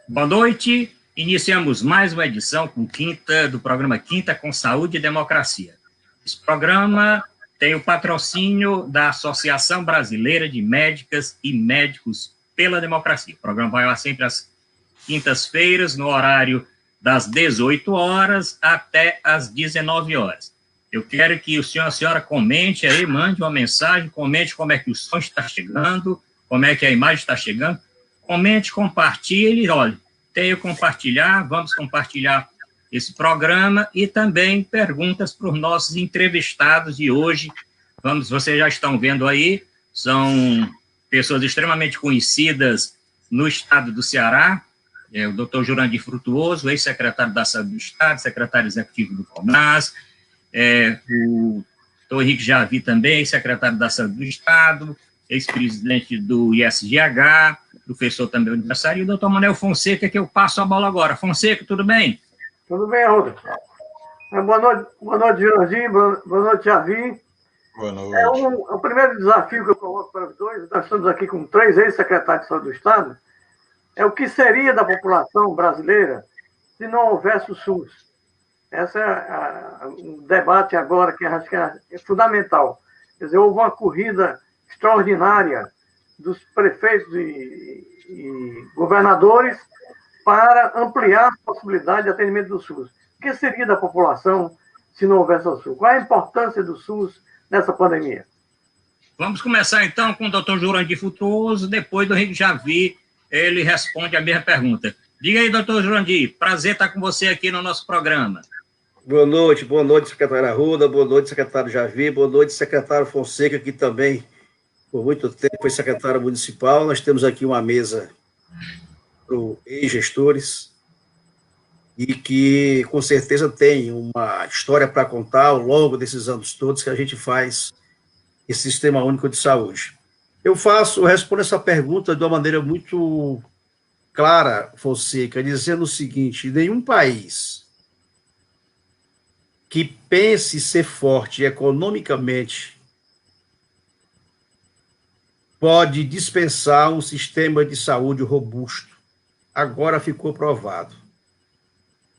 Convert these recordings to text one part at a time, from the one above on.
Boa noite. Iniciamos mais uma edição do programa Quinta com Saúde e Democracia. Esse programa tem o patrocínio da Associação Brasileira de Médicas e Médicos pela Democracia. O programa vai lá sempre às quintas-feiras, no horário das 18 horas até às 19 horas. Eu quero que o senhor, a senhora comente aí, mande uma mensagem, comente como é que o som está chegando, como é que a imagem está chegando. Comente, compartilhe, olha, tenho compartilhar, vamos compartilhar esse programa e também perguntas para os nossos entrevistados de hoje. Vocês já estão vendo aí, são pessoas extremamente conhecidas no estado do Ceará, o doutor Jurandir Frutuoso, ex-secretário da Saúde do Estado, secretário executivo do CONAS, o doutor Henrique Javi também, ex-secretário da Saúde do Estado, ex-presidente do ISGH, professor também universitário, e o doutor Manuel Fonseca, que eu passo a bola agora. Fonseca, tudo bem? Tudo bem, Arruda. Boa noite, Jurandir, boa noite, Javi. Boa noite. O primeiro desafio que eu coloco para os dois, nós estamos aqui com 3 ex-secretários de Saúde do Estado, é o que seria da população brasileira se não houvesse o SUS. Esse é um debate agora que acho que é fundamental. Quer dizer, houve uma corrida extraordinária dos prefeitos e governadores para ampliar a possibilidade de atendimento do SUS. O que seria da população se não houvesse o SUS? Qual é a importância do SUS nessa pandemia? Vamos começar, então, com o doutor Jurandir Frutuoso, depois do Henrique Javi, ele responde a mesma pergunta. Diga aí, doutor Jurandir, prazer estar com você aqui no nosso programa. Boa noite, secretário Arruda, boa noite, secretário Javi, boa noite, secretário Fonseca, que também, por muito tempo, foi secretário municipal. Nós temos aqui uma mesa para ex-gestores e que, com certeza, tem uma história para contar ao longo desses anos todos que a gente faz esse Sistema Único de Saúde. Eu respondo essa pergunta de uma maneira muito clara, Fonseca, dizendo o seguinte: nenhum país que pense ser forte economicamente pode dispensar um sistema de saúde robusto. Agora ficou provado.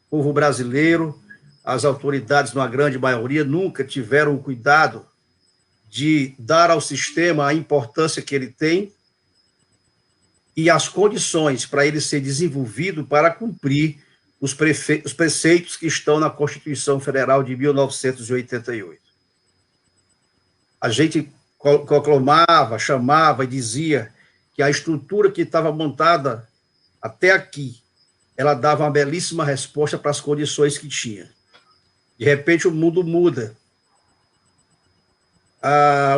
O povo brasileiro, as autoridades, na grande maioria, nunca tiveram o cuidado de dar ao sistema a importância que ele tem e as condições para ele ser desenvolvido para cumprir os preceitos que estão na Constituição Federal de 1988. A gente proclamava, chamava e dizia que a estrutura que estava montada até aqui, ela dava uma belíssima resposta para as condições que tinha. De repente, o mundo muda.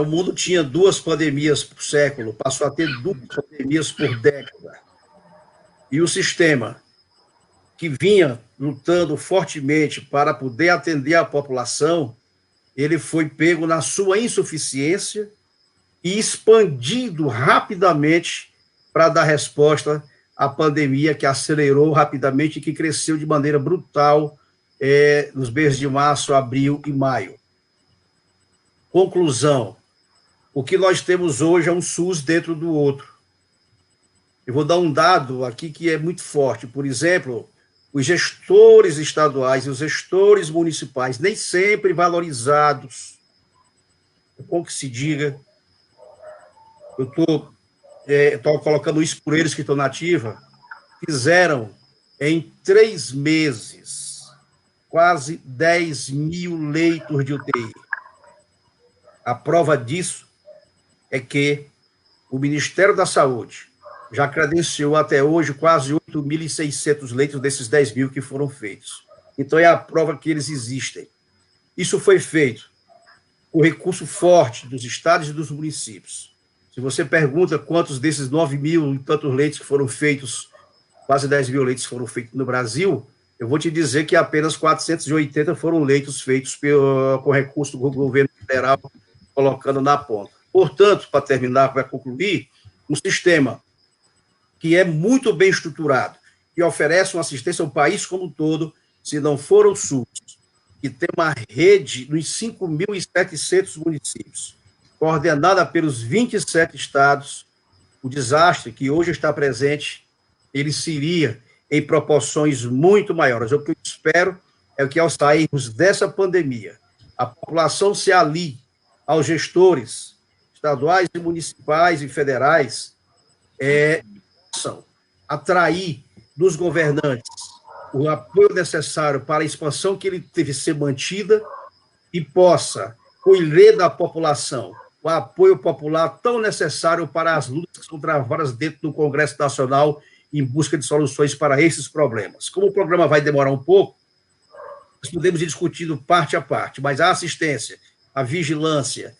O mundo tinha 2 pandemias por século, passou a ter 2 pandemias por década. E o sistema, que vinha lutando fortemente para poder atender a população, ele foi pego na sua insuficiência e expandido rapidamente para dar resposta à pandemia que acelerou rapidamente e que cresceu de maneira brutal nos meses de março, abril e maio. Conclusão: o que nós temos hoje é um SUS dentro do outro. Eu vou dar um dado aqui que é muito forte. Por exemplo, os gestores estaduais e os gestores municipais, nem sempre valorizados, é bom que se diga, eu estou colocando isso por eles que estão na ativa, fizeram em 3 meses quase 10 mil leitos de UTI. A prova disso é que o Ministério da Saúde já credenciou até hoje quase 8.600 leitos desses 10 mil que foram feitos. Então, é a prova que eles existem. Isso foi feito com recurso forte dos estados e dos municípios. Se você pergunta quantos desses 9 mil e tantos leitos que foram feitos, quase 10 mil leitos foram feitos no Brasil, eu vou te dizer que apenas 480 foram leitos feitos com recurso do governo federal, colocando na ponta. Portanto, para terminar, para concluir, um sistema que é muito bem estruturado, que oferece uma assistência ao país como um todo, se não for o SUS, que tem uma rede nos 5.700 municípios, coordenada pelos 27 estados, o desastre que hoje está presente, ele seria em proporções muito maiores. O que eu espero é que, ao sairmos dessa pandemia, a população se alie aos gestores estaduais, municipais e federais, possam atrair dos governantes o apoio necessário para a expansão que ele teve ser mantida e possa colher da população o apoio popular tão necessário para as lutas que são travadas dentro do Congresso Nacional em busca de soluções para esses problemas. Como o programa vai demorar um pouco, nós podemos ir discutindo parte a parte, mas a assistência, a vigilância,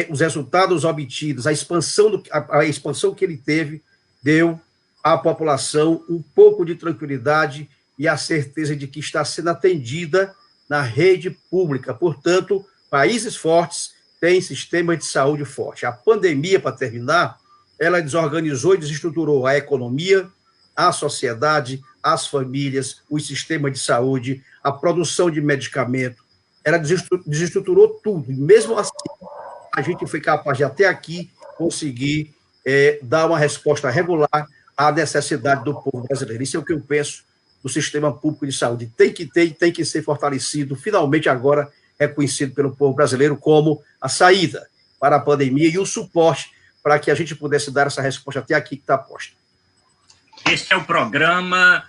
os resultados obtidos, a expansão que ele teve, deu à população um pouco de tranquilidade e a certeza de que está sendo atendida na rede pública. Portanto, países fortes têm sistema de saúde forte. A pandemia, para terminar, ela desorganizou e desestruturou a economia, a sociedade, as famílias, o sistema de saúde, a produção de medicamento. Ela desestruturou tudo. E mesmo assim, a gente foi capaz de, até aqui, conseguir dar uma resposta regular à necessidade do povo brasileiro. Isso é o que eu penso do sistema público de saúde. Tem que ser fortalecido, finalmente agora reconhecido pelo povo brasileiro como a saída para a pandemia e o suporte para que a gente pudesse dar essa resposta até aqui que está posta. Este é o programa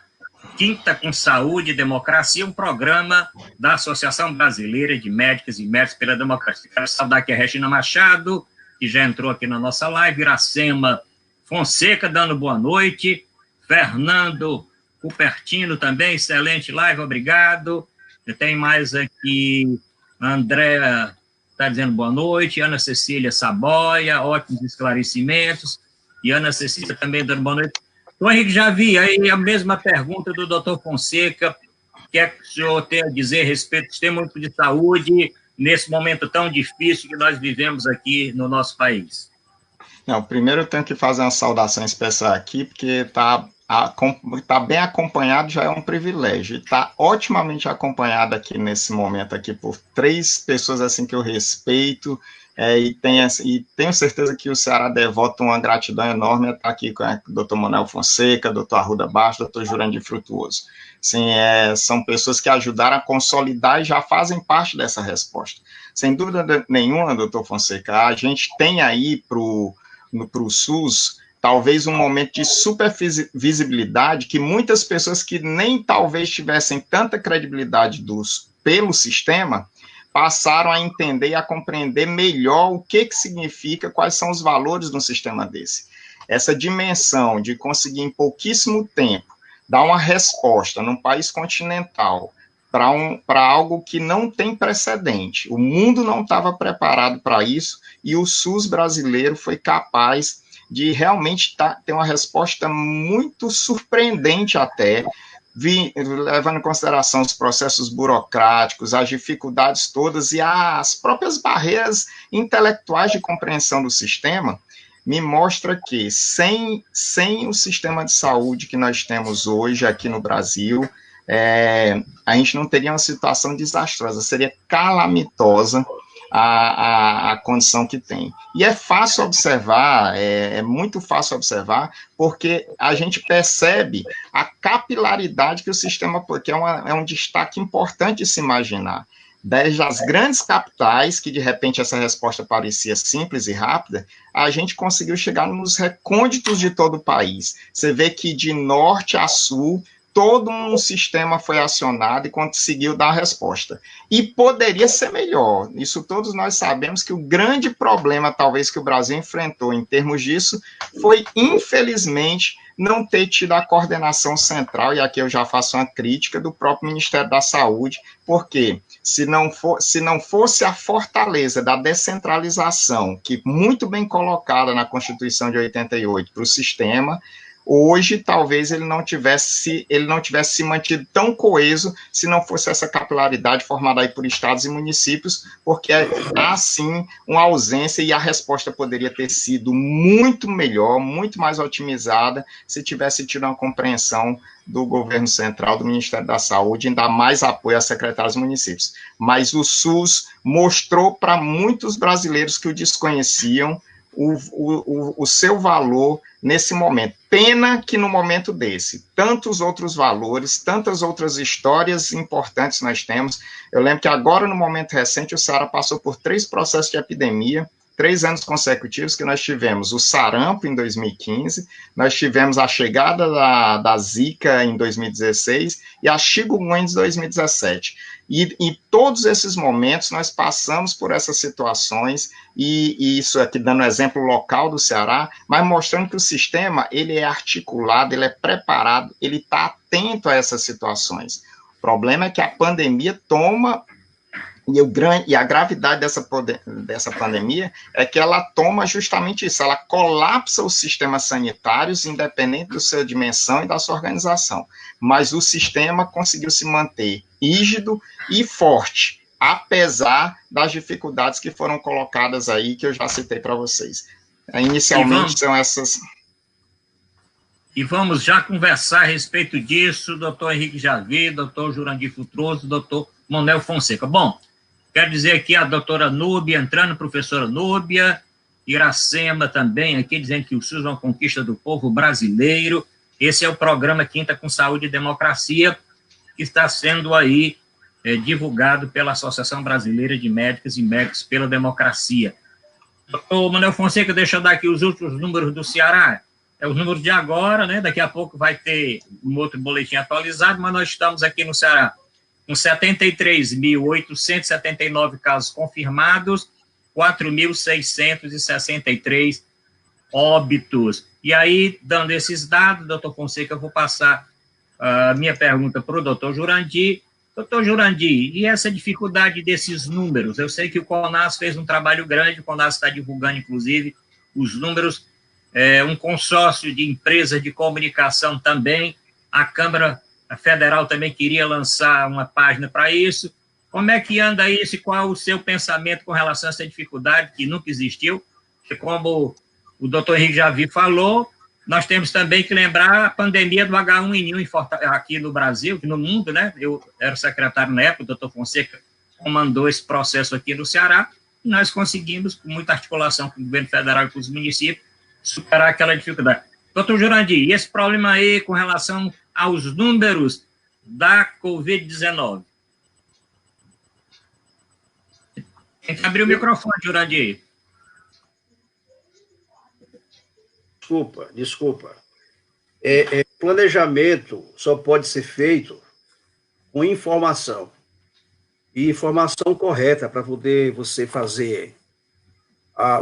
Quinta com Saúde e Democracia, um programa da Associação Brasileira de Médicas e Médicos pela Democracia. Quero saudar aqui a Regina Machado, que já entrou aqui na nossa live, Iracema Fonseca, dando boa noite, Fernando Cupertino também, excelente live, obrigado. Tem mais aqui, André está dizendo boa noite, Ana Cecília Saboia, ótimos esclarecimentos, e Ana Cecília também dando boa noite. Então, Henrique, já vi aí a mesma pergunta do doutor Fonseca, o que é que o senhor tem a dizer a respeito do sistema único de saúde nesse momento tão difícil que nós vivemos aqui no nosso país? Não, primeiro eu tenho que fazer uma saudação especial aqui, porque está bem acompanhado, já é um privilégio, e está otimamente acompanhado aqui nesse momento aqui por 3 pessoas assim que eu respeito, e tenho certeza que o Ceará devota uma gratidão enorme a estar aqui com o doutor Manuel Fonseca, doutor Arruda Bastos, doutor Jurandir Frutuoso. Sim, são pessoas que ajudaram a consolidar e já fazem parte dessa resposta. Sem dúvida nenhuma, doutor Fonseca, a gente tem aí para o SUS talvez um momento de supervisibilidade que muitas pessoas que nem talvez tivessem tanta credibilidade pelo sistema passaram a entender e a compreender melhor o que significa, quais são os valores de um sistema desse. Essa dimensão de conseguir em pouquíssimo tempo dar uma resposta num país continental para algo que não tem precedente. O mundo não estava preparado para isso e o SUS brasileiro foi capaz de realmente ter uma resposta muito surpreendente até, levando em consideração os processos burocráticos, as dificuldades todas e as próprias barreiras intelectuais de compreensão do sistema, me mostra que sem o sistema de saúde que nós temos hoje aqui no Brasil, a gente não teria uma situação desastrosa, seria calamitosa a condição que tem. E é fácil observar, é muito fácil observar, porque a gente percebe a capilaridade que o sistema, porque é um destaque importante de se imaginar. Desde as grandes capitais, que de repente essa resposta parecia simples e rápida, a gente conseguiu chegar nos recônditos de todo o país. Você vê que de norte a sul, todo um sistema foi acionado e conseguiu dar a resposta. E poderia ser melhor. Isso todos nós sabemos que o grande problema, talvez, que o Brasil enfrentou em termos disso, foi, infelizmente, não ter tido a coordenação central, e aqui eu já faço uma crítica, do próprio Ministério da Saúde, porque se não fosse a fortaleza da descentralização, que muito bem colocada na Constituição de 88 para o sistema, hoje, talvez ele não tivesse se mantido tão coeso se não fosse essa capilaridade formada aí por estados e municípios, porque há, sim, uma ausência e a resposta poderia ter sido muito melhor, muito mais otimizada, se tivesse tido uma compreensão do governo central, do Ministério da Saúde, em dar mais apoio a secretários municípios. Mas o SUS mostrou para muitos brasileiros que o desconheciam o seu valor nesse momento. Pena que no momento desse, tantos outros valores, tantas outras histórias importantes nós temos. Eu lembro que agora, no momento recente, o Ceará passou por 3 processos de epidemia, 3 anos consecutivos, que nós tivemos o sarampo em 2015, nós tivemos a chegada da Zika em 2016 e a chikungunya em 2017. E todos esses momentos nós passamos por essas situações, e isso aqui dando exemplo local do Ceará, mas mostrando que o sistema, ele é articulado, ele é preparado, ele está atento a essas situações. O problema é que a pandemia toma, e a gravidade dessa pandemia é que ela toma justamente isso, ela colapsa os sistemas sanitários, independente da sua dimensão e da sua organização. Mas o sistema conseguiu se manter rígido e forte, apesar das dificuldades que foram colocadas aí, que eu já citei para vocês. Inicialmente são essas... E vamos já conversar a respeito disso, doutor Henrique Javi, doutor Jurandir Futroso, doutor Manuel Fonseca. Bom, quero dizer aqui a doutora Núbia, entrando, professora Núbia, Iracema também, aqui dizendo que o SUS é uma conquista do povo brasileiro. Esse é o programa Quinta com Saúde e Democracia, que está sendo aí divulgado pela Associação Brasileira de Médicas e Médicos pela Democracia. Doutor Manuel Fonseca, deixa eu dar aqui os últimos números do Ceará. Os números de agora, né? Daqui a pouco vai ter um outro boletim atualizado, mas nós estamos aqui no Ceará com 73.879 casos confirmados, 4.663 óbitos. E aí, dando esses dados, doutor Fonseca, eu vou passar a minha pergunta para o doutor Jurandir. Doutor Jurandir, e essa dificuldade desses números? Eu sei que o CONAS fez um trabalho grande, o CONAS está divulgando, inclusive, os números, um consórcio de empresas de comunicação também, a Câmara Federal também queria lançar uma página para isso. Como é que anda isso e qual o seu pensamento com relação a essa dificuldade que nunca existiu? E como o doutor Henrique Javi falou, nós temos também que lembrar a pandemia do H1N1 aqui no Brasil, no mundo, né? Eu era secretário na época, o doutor Fonseca comandou esse processo aqui no Ceará, e nós conseguimos, com muita articulação com o governo federal e com os municípios, superar aquela dificuldade. Doutor Jurandir, e esse problema aí com relação aos números da Covid-19? Tem que abrir o microfone, Jurandir. Desculpa. Planejamento só pode ser feito com informação. E informação correta para poder você fazer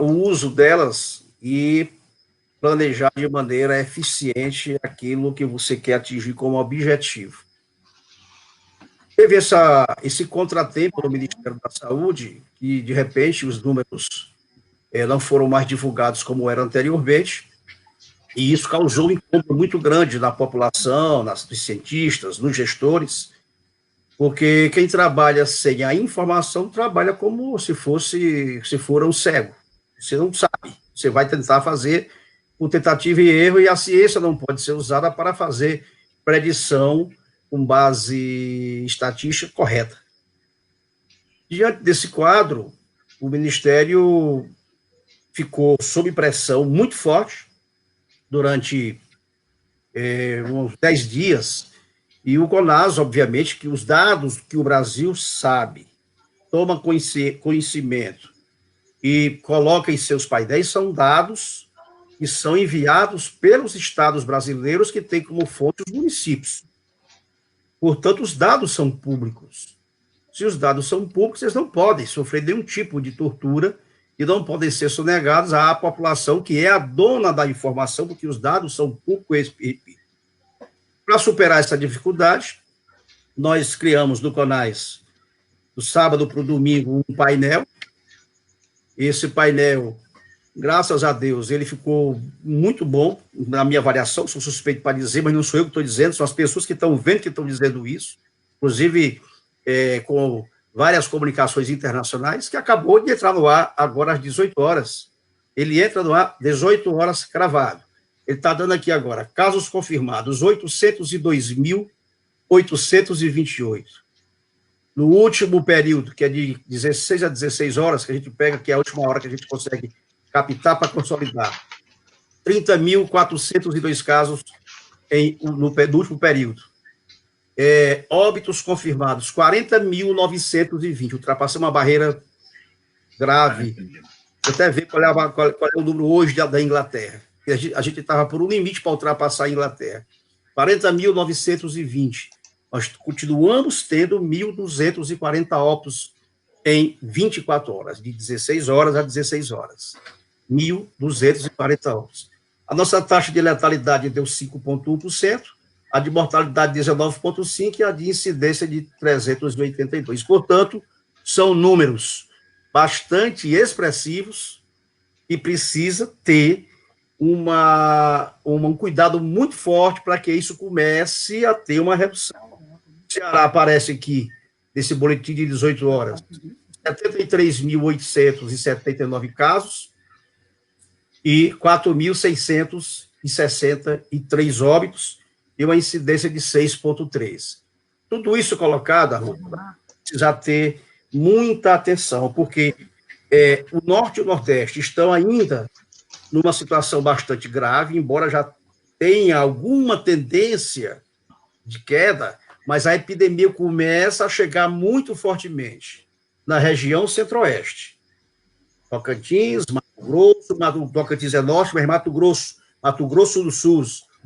o uso delas e planejar de maneira eficiente aquilo que você quer atingir como objetivo. Teve esse contratempo no Ministério da Saúde, que, de repente, os números não foram mais divulgados como eram anteriormente, e isso causou um incômodo muito grande na população, nos cientistas, nos gestores, porque quem trabalha sem a informação trabalha como se for um cego. Você não sabe, você vai tentar fazer com tentativa e erro, e a ciência não pode ser usada para fazer predição com base estatística correta. Diante desse quadro, o Ministério ficou sob pressão muito forte durante uns 10 dias, e o CONAS, obviamente, que os dados que o Brasil sabe, toma conhecimento e coloca em seus painéis, são dados que são enviados pelos estados brasileiros, que têm como fonte os municípios. Portanto, os dados são públicos. Se os dados são públicos, eles não podem sofrer nenhum tipo de tortura e não podem ser sonegados à população, que é a dona da informação, porque os dados são públicos. Para superar essa dificuldade, nós criamos no CONAS, do sábado para o domingo, um painel. Esse painel, graças a Deus, ele ficou muito bom, na minha avaliação, sou suspeito para dizer, mas não sou eu que estou dizendo, são as pessoas que estão vendo que estão dizendo isso, inclusive com várias comunicações internacionais, que acabou de entrar no ar agora às 18 horas. Ele entra no ar 18 horas cravado. Ele está dando aqui agora, casos confirmados, 802.828. No último período, que é de 16 a 16 horas, que a gente pega, que é a última hora que a gente consegue captar para consolidar. 30.402 casos no último período. Óbitos confirmados, 40.920, ultrapassando uma barreira grave. Você até vê qual é o número hoje da Inglaterra. A gente estava por um limite para ultrapassar a Inglaterra. 40.920. Nós continuamos tendo 1.240 óbitos em 24 horas, de 16 horas a 16 horas. 1.240 óbitos. A nossa taxa de letalidade deu 5,1%, a de mortalidade 19,5% e a de incidência de 382. Portanto, são números bastante expressivos e precisa ter um cuidado muito forte para que isso comece a ter uma redução. O Ceará aparece aqui, nesse boletim de 18 horas, 73.879 casos e 4.663 óbitos e uma incidência de 6,3. Tudo isso colocado, Arruda, precisa ter muita atenção, porque o Norte e o Nordeste estão ainda numa situação bastante grave, embora já tenha alguma tendência de queda, mas a epidemia começa a chegar muito fortemente na região centro-oeste. Tocantins, Mato Grosso, Tocantins é norte, mas Mato Grosso do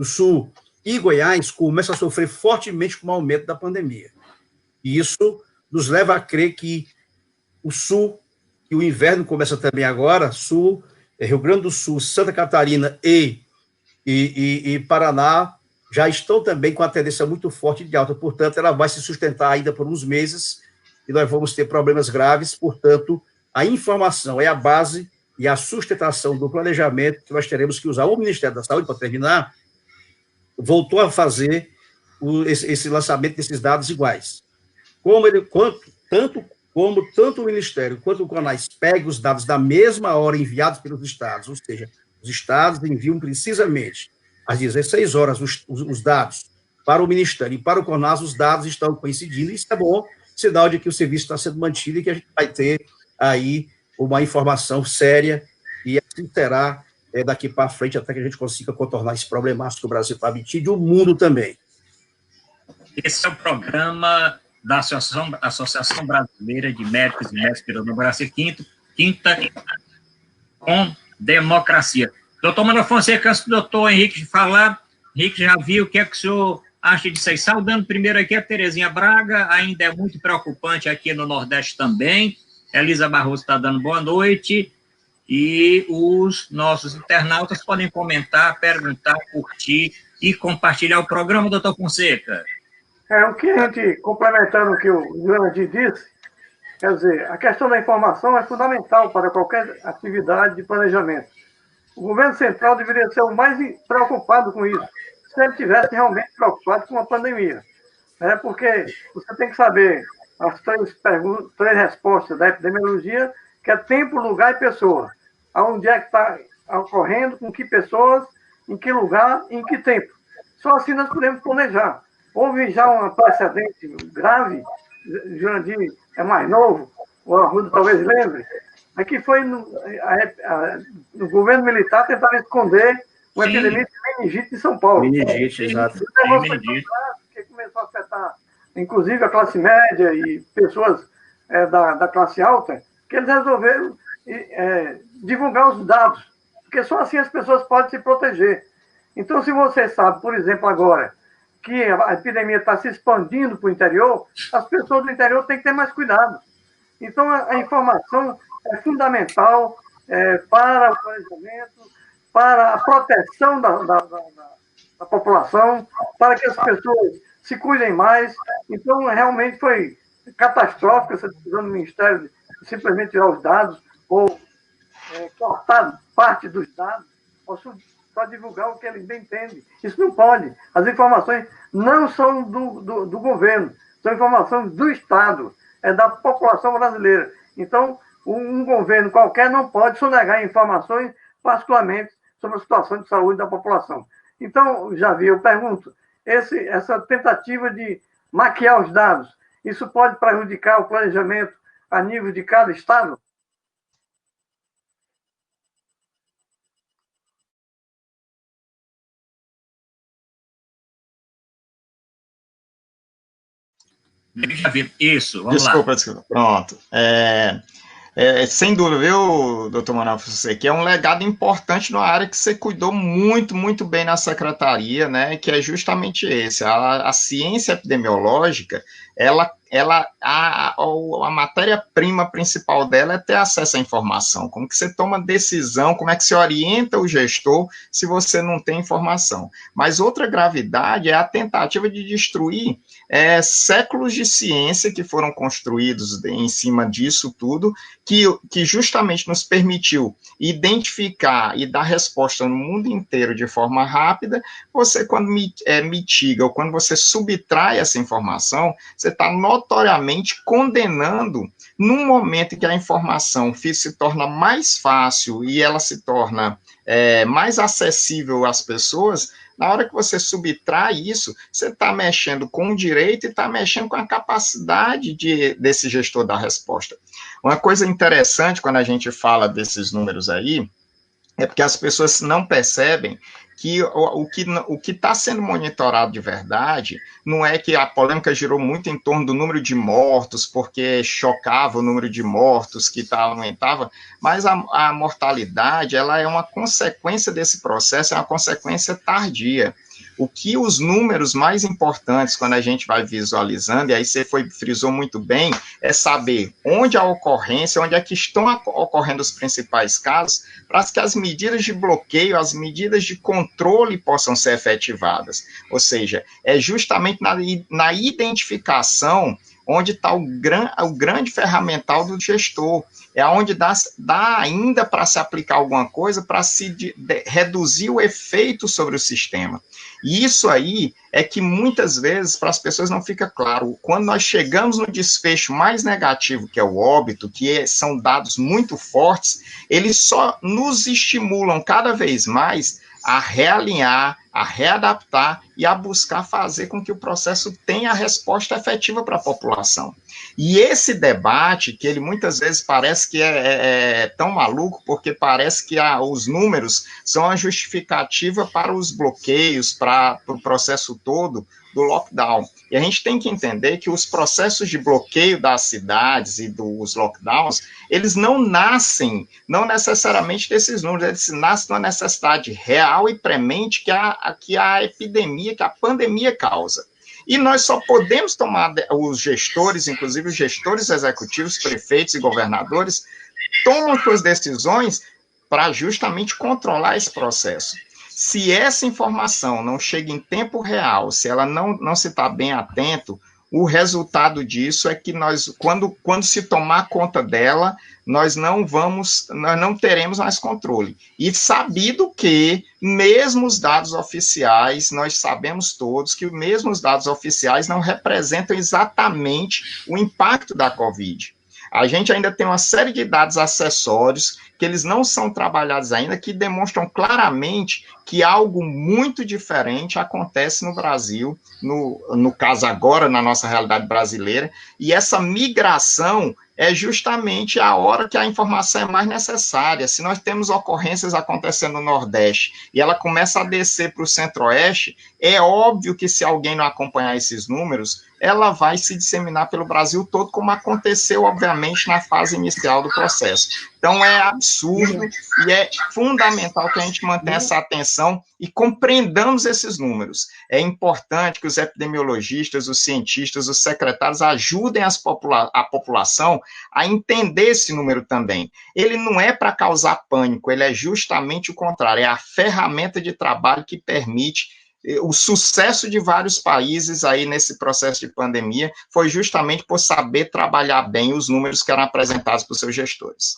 Sul e Goiás começam a sofrer fortemente com o aumento da pandemia. E isso nos leva a crer que o Sul, que o inverno começa também agora, Sul, Rio Grande do Sul, Santa Catarina e Paraná já estão também com a tendência muito forte de alta. Portanto, ela vai se sustentar ainda por uns meses e nós vamos ter problemas graves. Portanto, a informação é a base e a sustentação do planejamento que nós teremos que usar. O Ministério da Saúde, para terminar, voltou a fazer esse lançamento desses dados iguais. Tanto o Ministério quanto o CONAS pegam os dados da mesma hora enviados pelos estados, ou seja, os estados enviam precisamente às 16 horas os dados para o Ministério e para o CONAS, os dados estão coincidindo, e isso é bom, sinal de que o serviço está sendo mantido e que a gente vai ter aí uma informação séria e assim terá daqui para frente até que a gente consiga contornar esse problemático que o Brasil está metido e o mundo também. Esse é o programa da Associação Brasileira de Médicos e Médicos pela Democracia, quinta com democracia. Doutor Manuel Fonseca, antes do doutor Henrique falar, Henrique já viu o que é que o senhor acha disso aí. Saudando primeiro aqui a Terezinha Braga, ainda é muito preocupante aqui no Nordeste também. Elisa Barroso está dando boa noite. E os nossos internautas podem comentar, perguntar, curtir e compartilhar o programa, doutor Fonseca. O que a gente, complementando o que o Jurandir disse, quer dizer, a questão da informação é fundamental para qualquer atividade de planejamento. O governo central deveria ser o mais preocupado com isso, se ele estivesse realmente preocupado com a pandemia. Porque você tem que saber as três respostas da epidemiologia, que é tempo, lugar e pessoa. Aonde é que está ocorrendo, com que pessoas, em que lugar, em que tempo. Só assim nós podemos planejar. Houve já um precedente grave, Jurandir é mais novo, o Arruda talvez lembre, que foi no governo militar tentar esconder uma epidemia de meningite em São Paulo. Meningite, exato. Que começou a afetar, inclusive, a classe média e pessoas da classe alta, que eles resolveram divulgar os dados, porque só assim as pessoas podem se proteger. Então, se você sabe, por exemplo, agora, que a epidemia está se expandindo para o interior, as pessoas do interior têm que ter mais cuidado. Então, a informação é fundamental para o planejamento, para a proteção da população, para que as pessoas se cuidem mais. Então, realmente foi catastrófica essa decisão do Ministério de simplesmente tirar os dados ou cortar parte dos dados, para divulgar o que ele bem entende. Isso não pode. As informações não são do governo, são informações do Estado, da população brasileira. Então, um governo qualquer não pode sonegar informações, particularmente sobre a situação de saúde da população. Então, já vi, eu pergunto, essa tentativa de maquiar os dados, isso pode prejudicar o planejamento a nível de cada Estado? Isso, vamos lá. Desculpa. Pronto. Sem dúvida, viu, doutor Manuel Fonseca, que é um legado importante numa área que você cuidou muito, muito bem na secretaria, né, que é justamente esse, a ciência epidemiológica, a matéria-prima principal dela é ter acesso à informação, como que você toma decisão, como é que você orienta o gestor se você não tem informação. Mas outra gravidade é a tentativa de destruir séculos de ciência que foram construídos em cima disso tudo, que justamente nos permitiu identificar e dar resposta no mundo inteiro de forma rápida. Você, quando mitiga ou quando você subtrai essa informação, você está notoriamente condenando, num momento em que a informação se torna mais fácil e ela se torna mais acessível às pessoas. Na hora que você subtrai isso, você está mexendo com o direito e está mexendo com a capacidade desse gestor dar resposta. Uma coisa interessante quando a gente fala desses números aí, é porque as pessoas não percebem que o que está sendo monitorado de verdade não é que a polêmica girou muito em torno do número de mortos, porque chocava o número de mortos que aumentava, mas a mortalidade ela é uma consequência desse processo, é uma consequência tardia. O que os números mais importantes, quando a gente vai visualizando, e aí você frisou muito bem, é saber onde a ocorrência, onde é que estão ocorrendo os principais casos, para que as medidas de bloqueio, as medidas de controle possam ser efetivadas. Ou seja, é justamente na identificação onde está o grande ferramental do gestor, é onde dá ainda para se aplicar alguma coisa, para se reduzir o efeito sobre o sistema. E isso aí é que muitas vezes para as pessoas não fica claro. Quando nós chegamos no desfecho mais negativo, que é o óbito, que são dados muito fortes, eles só nos estimulam cada vez mais a realinhar, a readaptar e a buscar fazer com que o processo tenha a resposta efetiva para a população. E esse debate, que ele muitas vezes parece que é tão maluco, porque parece que os números são a justificativa para os bloqueios, para o processo todo do lockdown. E a gente tem que entender que os processos de bloqueio das cidades e dos lockdowns, eles não nascem, não necessariamente desses números, eles nascem de uma necessidade real e premente que a epidemia, que a pandemia causa. E nós só podemos tomar, os gestores, inclusive os gestores executivos, prefeitos e governadores, tomam suas decisões para justamente controlar esse processo. Se essa informação não chega em tempo real, se ela não se está bem atento, o resultado disso é que nós, quando se tomar conta dela, nós não teremos mais controle. E sabido que, mesmo os dados oficiais, nós sabemos todos que mesmo os dados oficiais não representam exatamente o impacto da Covid. A gente ainda tem uma série de dados acessórios que eles não são trabalhados ainda, que demonstram claramente que algo muito diferente acontece no Brasil, no caso agora, na nossa realidade brasileira, e essa migração é justamente a hora que a informação é mais necessária. Se nós temos ocorrências acontecendo no Nordeste e ela começa a descer para o Centro-Oeste, é óbvio que se alguém não acompanhar esses números, ela vai se disseminar pelo Brasil todo, como aconteceu, obviamente, na fase inicial do processo. Então, é absurdo e é fundamental que a gente mantenha essa atenção e compreendamos esses números. É importante que os epidemiologistas, os cientistas, os secretários ajudem a população a entender esse número também. Ele não é para causar pânico, ele é justamente o contrário, é a ferramenta de trabalho que permite o sucesso de vários países aí nesse processo de pandemia foi justamente por saber trabalhar bem os números que eram apresentados por seus gestores.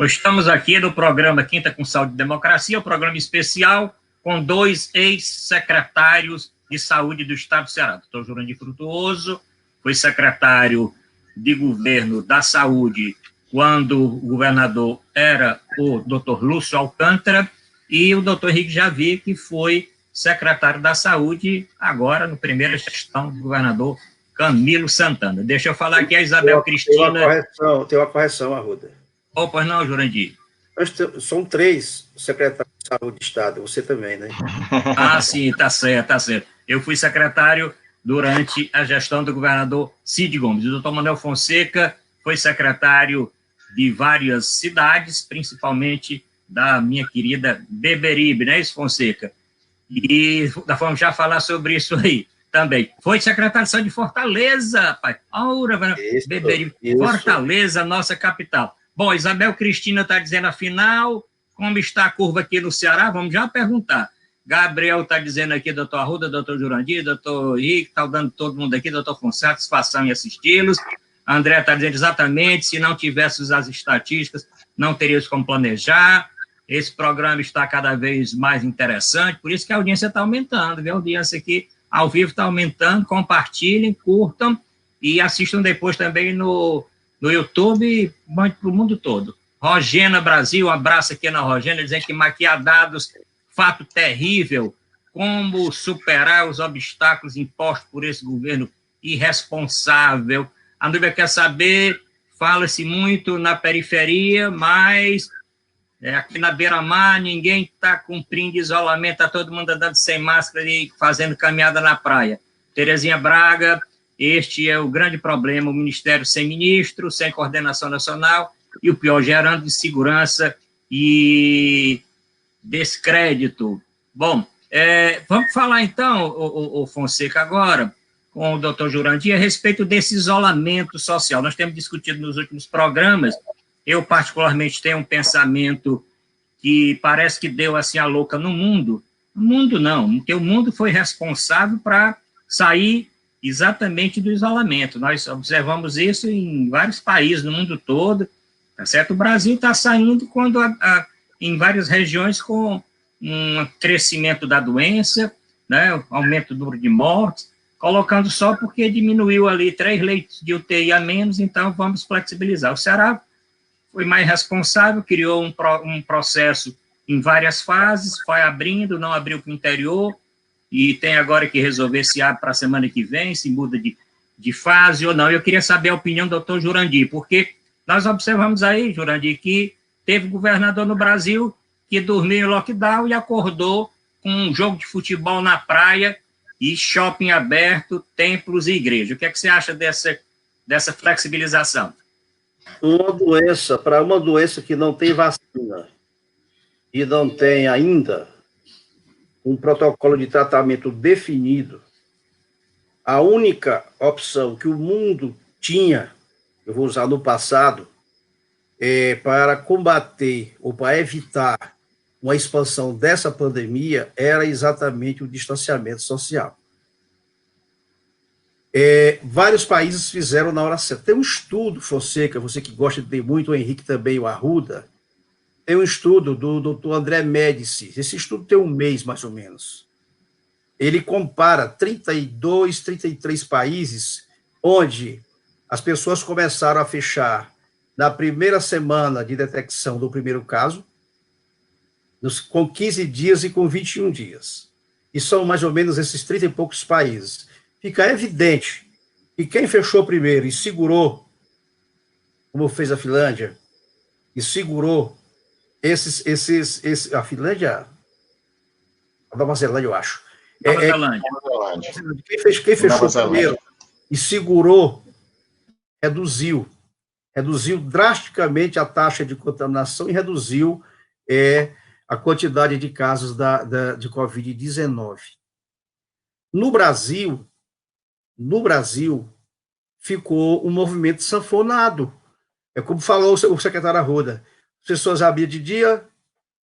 Estamos aqui no programa Quinta com Saúde e Democracia, um programa especial com 2 ex-secretários de saúde do Estado do Ceará. Dr. Jurandir Frutuoso foi secretário de governo da saúde quando o governador era o Dr. Lúcio Alcântara e o Dr. Henrique Javier, que foi secretário da Saúde, agora no primeira gestão do governador Camilo Santana. Deixa eu falar aqui a Isabel Cristina. Tem uma correção, Arruda. Pois não, Jurandir? São 3 secretários de saúde do Estado, você também, né? Sim, tá certo. Eu fui secretário durante a gestão do governador Cid Gomes. O doutor Manuel Fonseca foi secretário de várias cidades, principalmente da minha querida Beberibe, não é isso, Fonseca? E vamos já falar sobre isso aí também. Foi secretário de Fortaleza, rapaz. Beberibe, Fortaleza, nossa capital. Bom, Isabel Cristina está dizendo, afinal, como está a curva aqui no Ceará? Vamos já perguntar. Gabriel está dizendo aqui, doutor Arruda, doutor Jurandir, doutor Henrique, está dando todo mundo aqui, doutor Fonseca, satisfação em assisti-los. André está dizendo exatamente, se não tivéssemos as estatísticas, não teríamos como planejar. Esse programa está cada vez mais interessante, por isso que a audiência está aumentando, viu? A audiência aqui ao vivo está aumentando, compartilhem, curtam e assistam depois também no YouTube, para o mundo todo. Rogena Brasil, um abraço aqui na Rogena, dizendo que maquiadados, fato terrível, como superar os obstáculos impostos por esse governo irresponsável. A Núbia quer saber, fala-se muito na periferia, mas aqui na beira-mar ninguém está cumprindo isolamento, está todo mundo andando sem máscara e fazendo caminhada na praia. Terezinha Braga, este é o grande problema, o Ministério sem ministro, sem coordenação nacional, e o pior, gerando insegurança e descrédito. Bom, vamos falar então, o Fonseca, agora, com o doutor Jurandir, a respeito desse isolamento social. Nós temos discutido nos últimos programas, eu particularmente tenho um pensamento que parece que deu assim a louca no mundo. No mundo não, porque o mundo foi responsável para sair exatamente do isolamento. Nós observamos isso em vários países no mundo todo, tá certo? O Brasil está saindo quando em várias regiões com um crescimento da doença, né, aumento do número de mortes, colocando só porque diminuiu ali 3 leitos de UTI a menos, então vamos flexibilizar. O Ceará foi mais responsável, criou um processo em várias fases, foi abrindo, não abriu para o interior, e tem agora que resolver se abre para a semana que vem, se muda de fase ou não. Eu queria saber a opinião do doutor Jurandir, porque nós observamos aí, Jurandir, que teve governador no Brasil que dormiu em lockdown e acordou com um jogo de futebol na praia e shopping aberto, templos e igreja. O que é que você acha dessa flexibilização? Para uma doença que não tem vacina e não tem ainda um protocolo de tratamento definido, a única opção que o mundo tinha, eu vou usar no passado, para combater ou para evitar uma expansão dessa pandemia era exatamente o distanciamento social. Vários países fizeram na hora certa. Tem um estudo, Fonseca, você que gosta de ler muito, o Henrique também, o Arruda, tem um estudo do Dr. André Médici, esse estudo tem um mês, mais ou menos. Ele compara 32, 33 países onde as pessoas começaram a fechar na primeira semana de detecção do primeiro caso, com 15 dias e com 21 dias. E são mais ou menos esses 30 e poucos países. Fica evidente que quem fechou primeiro e segurou, como fez a Finlândia, e segurou a Finlândia, a Nova Zelândia, eu acho. Nova Zelândia. Quem fechou primeiro e segurou, reduziu drasticamente a taxa de contaminação e reduziu a quantidade de casos de Covid-19. No Brasil, ficou um movimento sanfonado. É como falou o secretário Arruda, as pessoas abriam de dia,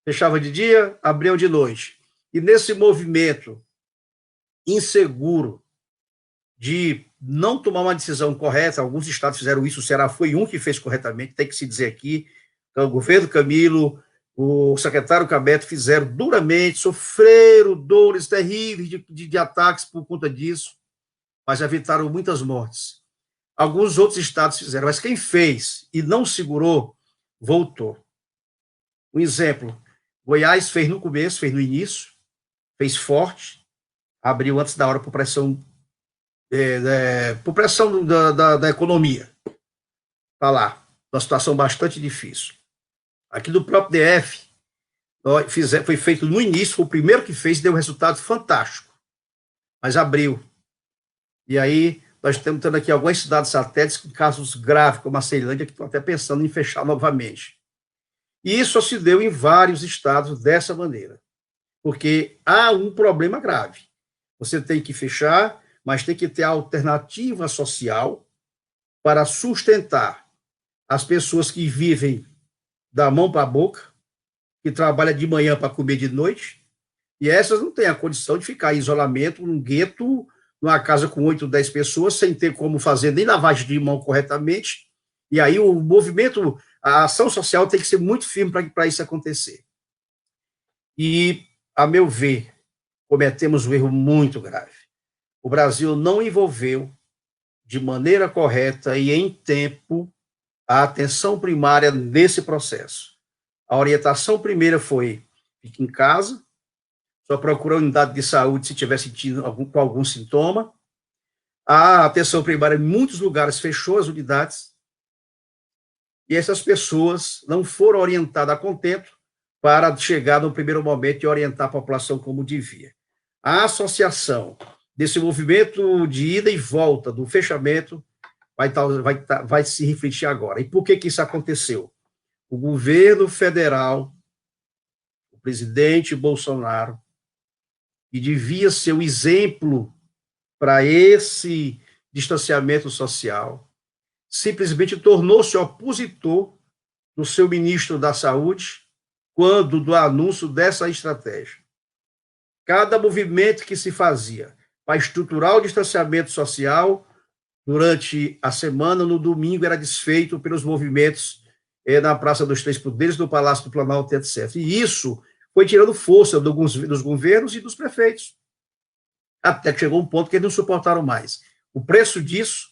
fechavam de dia, abriam de noite. E nesse movimento inseguro de não tomar uma decisão correta, alguns estados fizeram isso, o Ceará foi um que fez corretamente, tem que se dizer aqui, então, o governo Camilo, o secretário Cabeto fizeram duramente, sofreram dores terríveis de ataques por conta disso, mas evitaram muitas mortes. Alguns outros estados fizeram, mas quem fez e não segurou, voltou. Um exemplo, Goiás fez no começo, fez no início, fez forte, abriu antes da hora por pressão da economia. Está lá, uma situação bastante difícil. Aqui do próprio DF, foi feito no início, foi o primeiro que fez, deu um resultado fantástico, mas abriu. E aí, nós estamos tendo aqui algumas cidades satélites com casos graves, como a Ceilândia, que estão até pensando em fechar novamente. E isso se deu em vários estados dessa maneira, porque há um problema grave. Você tem que fechar, mas tem que ter alternativa social para sustentar as pessoas que vivem da mão para a boca, que trabalham de manhã para comer de noite, e essas não têm a condição de ficar em isolamento, num gueto, numa casa com 8, 10 pessoas, sem ter como fazer nem lavagem de mão corretamente. E aí o movimento, a ação social tem que ser muito firme para isso acontecer. E, a meu ver, cometemos um erro muito grave. O Brasil não envolveu de maneira correta e em tempo a atenção primária nesse processo. A orientação primeira foi: fique em casa, só procura a unidade de saúde se tiver sentido com algum sintoma. A atenção primária, em muitos lugares, fechou as unidades, e essas pessoas não foram orientadas a contento para chegar no primeiro momento e orientar a população como devia. A associação desse movimento de ida e volta do fechamento vai se refletir agora. E por que isso aconteceu? O governo federal, o presidente Bolsonaro, que devia ser o exemplo para esse distanciamento social, simplesmente tornou-se opositor do seu ministro da Saúde quando do anúncio dessa estratégia. Cada movimento que se fazia para estruturar o distanciamento social durante a semana, no domingo, era desfeito pelos movimentos na Praça dos Três Poderes, no Palácio do Planalto, etc. E isso foi tirando força dos governos e dos prefeitos, até que chegou um ponto que eles não suportaram mais. O preço disso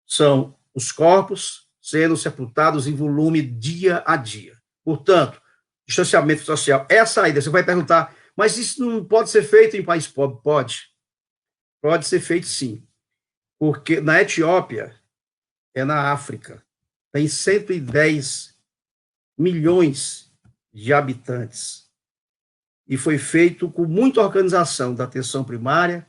são os corpos sendo sepultados em volume dia a dia. Portanto, distanciamento social é a saída. Você vai perguntar, mas isso não pode ser feito em país pobre? Pode. Pode ser feito, sim. Porque na Etiópia, na África, tem 110 milhões de habitantes. E foi feito com muita organização da atenção primária,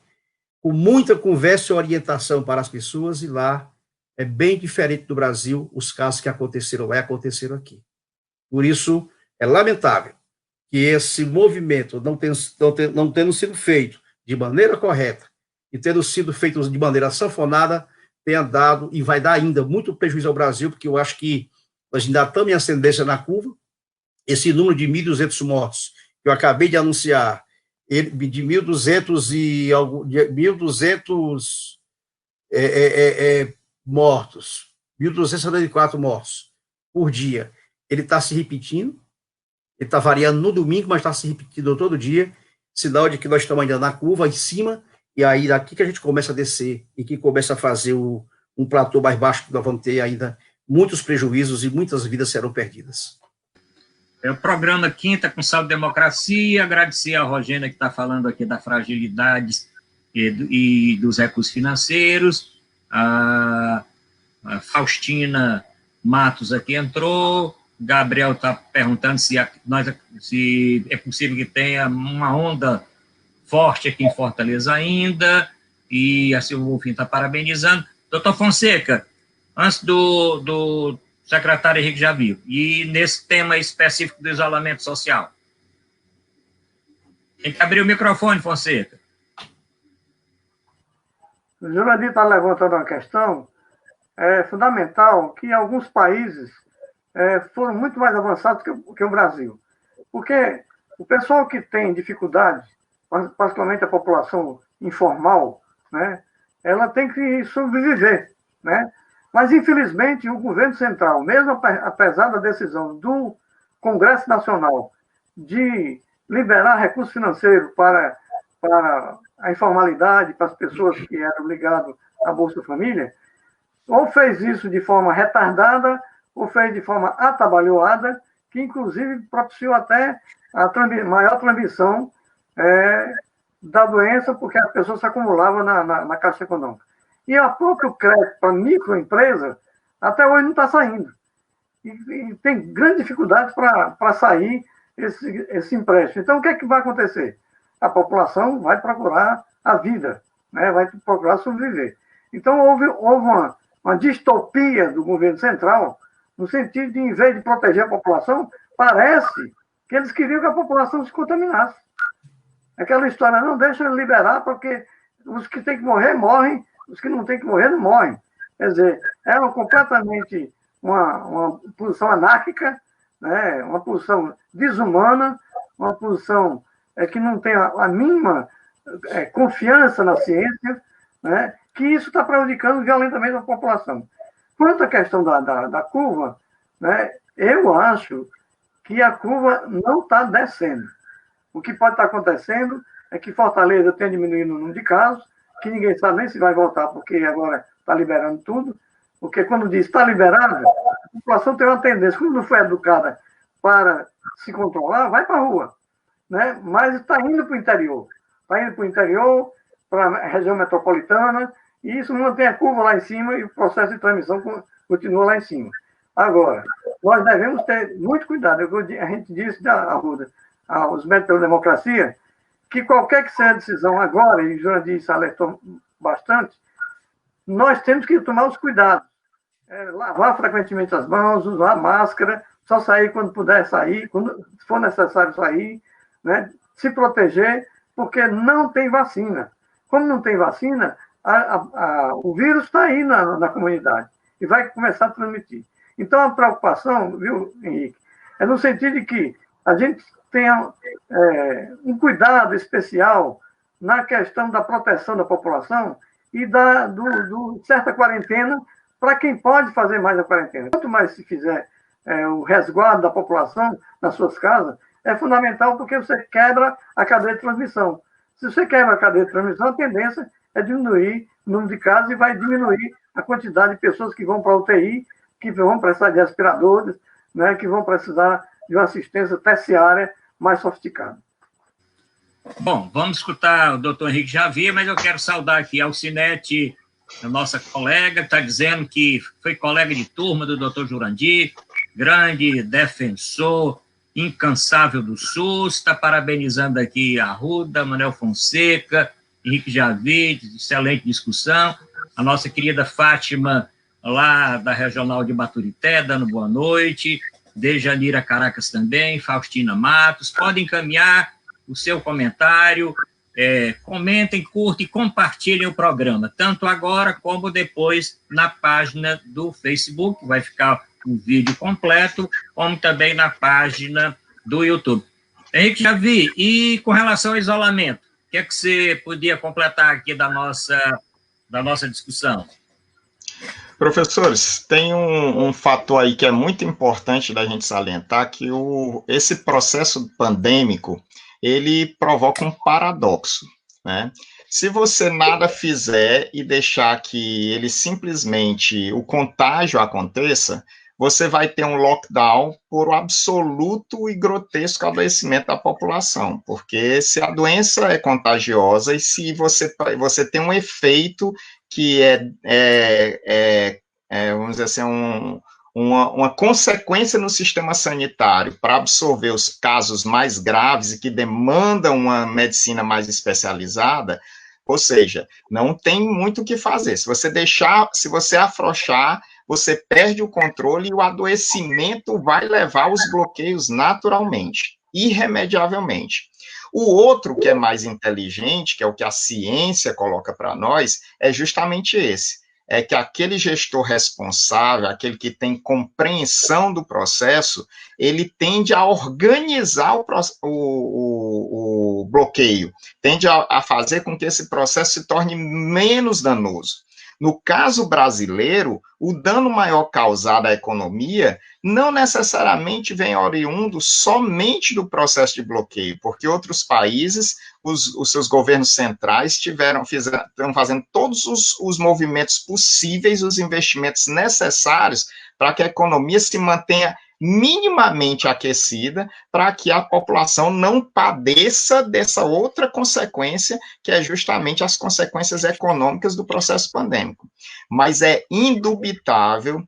com muita conversa e orientação para as pessoas, e lá é bem diferente do Brasil, os casos que aconteceram lá e aconteceram aqui. Por isso, é lamentável que esse movimento, não tendo sido feito de maneira correta e tendo sido feito de maneira sanfonada, tenha dado e vai dar ainda muito prejuízo ao Brasil, porque eu acho que nós ainda estamos em ascendência na curva. Esse número de 1.200 mortos que eu acabei de anunciar, de 1.200 mortos, 1.274 mortos por dia, ele está se repetindo, ele está variando no domingo, mas está se repetindo todo dia, sinal de que nós estamos ainda na curva, em cima, e aí daqui que a gente começa a descer e que começa a fazer um platô mais baixo, que nós vamos ter ainda muitos prejuízos e muitas vidas serão perdidas. É o programa Quinta com Saúde e Democracia. Agradecer a Rogênia, que está falando aqui da fragilidade e dos recursos financeiros. A Faustina Matos aqui entrou. Gabriel está perguntando se é possível que tenha uma onda forte aqui em Fortaleza ainda. E a Silvia Wolfim está parabenizando. Doutor Fonseca, antes do secretário Henrique já viu, e nesse tema específico do isolamento social. Tem que abrir o microfone, Fonseca. O Jurandir está levantando uma questão fundamental, que alguns países foram muito mais avançados que o Brasil. Porque o pessoal que tem dificuldade, particularmente a população informal, né, ela tem que sobreviver, né? Mas, infelizmente, o governo central, mesmo apesar da decisão do Congresso Nacional de liberar recurso financeiro para a informalidade, para as pessoas que eram ligadas à Bolsa Família, ou fez isso de forma retardada, ou fez de forma atabalhoada, que, inclusive, propiciou até a maior transmissão da doença, porque as pessoas se acumulavam na Caixa Econômica. E o próprio crédito para microempresa, até hoje não está saindo. E tem grande dificuldade para sair esse empréstimo. Então, o que é que vai acontecer? A população vai procurar a vida, né? Vai procurar sobreviver. Então, houve uma distopia do governo central, no sentido de, em vez de proteger a população, parece que eles queriam que a população se contaminasse. Aquela história, não deixa liberar, porque os que têm que morrer, morrem, os que não têm que morrer, não morrem. Quer dizer, é completamente uma posição anárquica, né? Uma posição desumana, uma posição que não tem a mínima confiança na ciência, né? Que isso está prejudicando violentamente a população. Quanto à questão da curva, né? Eu acho que a curva não está descendo. O que pode estar acontecendo é que Fortaleza tem diminuído o número de casos, que ninguém sabe nem se vai voltar, porque agora está liberando tudo, porque quando diz está liberado, a população tem uma tendência, como não foi educada para se controlar, vai para a rua, né? Mas está indo para o interior. Está indo para o interior, para a região metropolitana, e isso mantém a curva lá em cima e o processo de transmissão continua lá em cima. Agora, nós devemos ter muito cuidado. A gente disse, Arruda, aos médicos pela democracia, que qualquer que seja a decisão agora, e o Jurandir se alertou bastante, nós temos que tomar os cuidados. Lavar frequentemente as mãos, usar máscara, só sair quando puder sair, quando for necessário sair, né? Se proteger, porque não tem vacina. Como não tem vacina, o vírus está aí na comunidade e vai começar a transmitir. Então, a preocupação, viu, Henrique, é no sentido de que a gente tenha um cuidado especial na questão da proteção da população e do certa quarentena para quem pode fazer mais a quarentena. Quanto mais se fizer o resguardo da população nas suas casas, é fundamental porque você quebra a cadeia de transmissão. Se você quebra a cadeia de transmissão, a tendência é diminuir o número de casos e vai diminuir a quantidade de pessoas que vão para a UTI, que vão precisar de respiradores, né, que vão precisar de uma assistência terciária mais sofisticada. Bom, vamos escutar o doutor Henrique Javier, mas eu quero saudar aqui a Alcinete, a nossa colega, que está dizendo que foi colega de turma do doutor Jurandir, grande defensor, incansável do SUS, está parabenizando aqui a Arruda, Manuel Fonseca, Henrique Javier, excelente discussão, a nossa querida Fátima, lá da Regional de Baturité, dando boa noite, Dejanira Caracas também, Faustina Matos, podem encaminhar o seu comentário, comentem, curtem e compartilhem o programa, tanto agora como depois na página do Facebook, vai ficar o vídeo completo, como também na página do YouTube. Henrique Javier, e com relação ao isolamento, o que é que você podia completar aqui da nossa discussão? Professores, tem um fator aí que é muito importante da gente salientar, que esse processo pandêmico, ele provoca um paradoxo, né? Se você nada fizer e deixar que ele simplesmente, o contágio aconteça, você vai ter um lockdown por absoluto e grotesco adoecimento da população, porque se a doença é contagiosa e se você tem um efeito que vamos dizer assim, uma consequência no sistema sanitário para absorver os casos mais graves e que demandam uma medicina mais especializada, ou seja, não tem muito o que fazer. Se você afrouxar, você perde o controle e o adoecimento vai levar aos bloqueios naturalmente, irremediavelmente. O outro, que é mais inteligente, que é o que a ciência coloca para nós, é justamente esse. É que aquele gestor responsável, aquele que tem compreensão do processo, ele tende a organizar o bloqueio, tende a fazer com que esse processo se torne menos danoso. No caso brasileiro, o dano maior causado à economia não necessariamente vem oriundo somente do processo de bloqueio, porque outros países, os seus governos centrais estão fazendo todos os movimentos possíveis, os investimentos necessários para que a economia se mantenha minimamente aquecida, para que a população não padeça dessa outra consequência, que é justamente as consequências econômicas do processo pandêmico. Mas é indubitável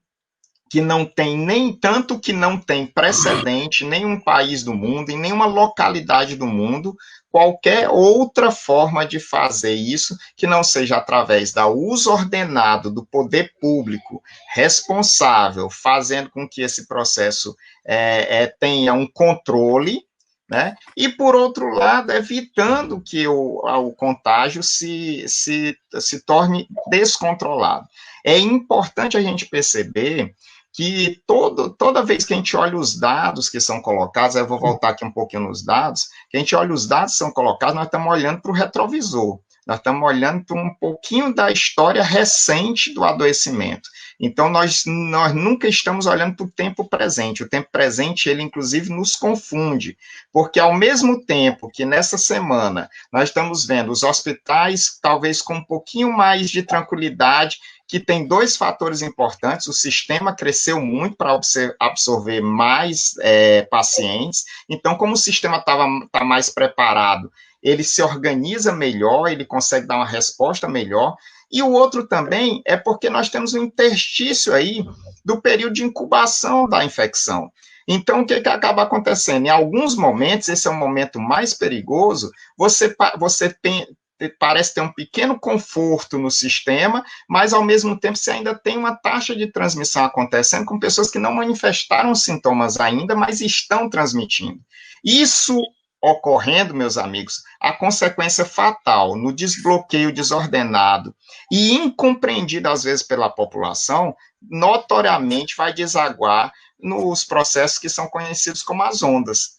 que não tem nem tanto que não tem precedente em nenhum país do mundo, em nenhuma localidade do mundo, qualquer outra forma de fazer isso que não seja através do uso ordenado do poder público responsável, fazendo com que esse processo tenha um controle, né? E, por outro lado, evitando que o contágio se torne descontrolado. É importante a gente perceber que toda vez que a gente olha os dados que são colocados, eu vou voltar aqui um pouquinho nos dados, que a gente olha os dados que são colocados, nós estamos olhando para o retrovisor, nós estamos olhando para um pouquinho da história recente do adoecimento. Então, nós nunca estamos olhando para o tempo presente. O tempo presente, ele, inclusive, nos confunde, porque, ao mesmo tempo que, nessa semana, nós estamos vendo os hospitais, talvez com um pouquinho mais de tranquilidade, que tem dois fatores importantes: o sistema cresceu muito para absorver mais pacientes, então, como o sistema está mais preparado, ele se organiza melhor, ele consegue dar uma resposta melhor. E o outro também é porque nós temos um interstício aí do período de incubação da infecção. Então, o que acaba acontecendo? Em alguns momentos, esse é o momento mais perigoso, você parece ter um pequeno conforto no sistema, mas, ao mesmo tempo, você ainda tem uma taxa de transmissão acontecendo com pessoas que não manifestaram sintomas ainda, mas estão transmitindo. Isso ocorrendo, meus amigos, a consequência fatal no desbloqueio desordenado e incompreendido, às vezes, pela população, notoriamente vai desaguar nos processos que são conhecidos como as ondas.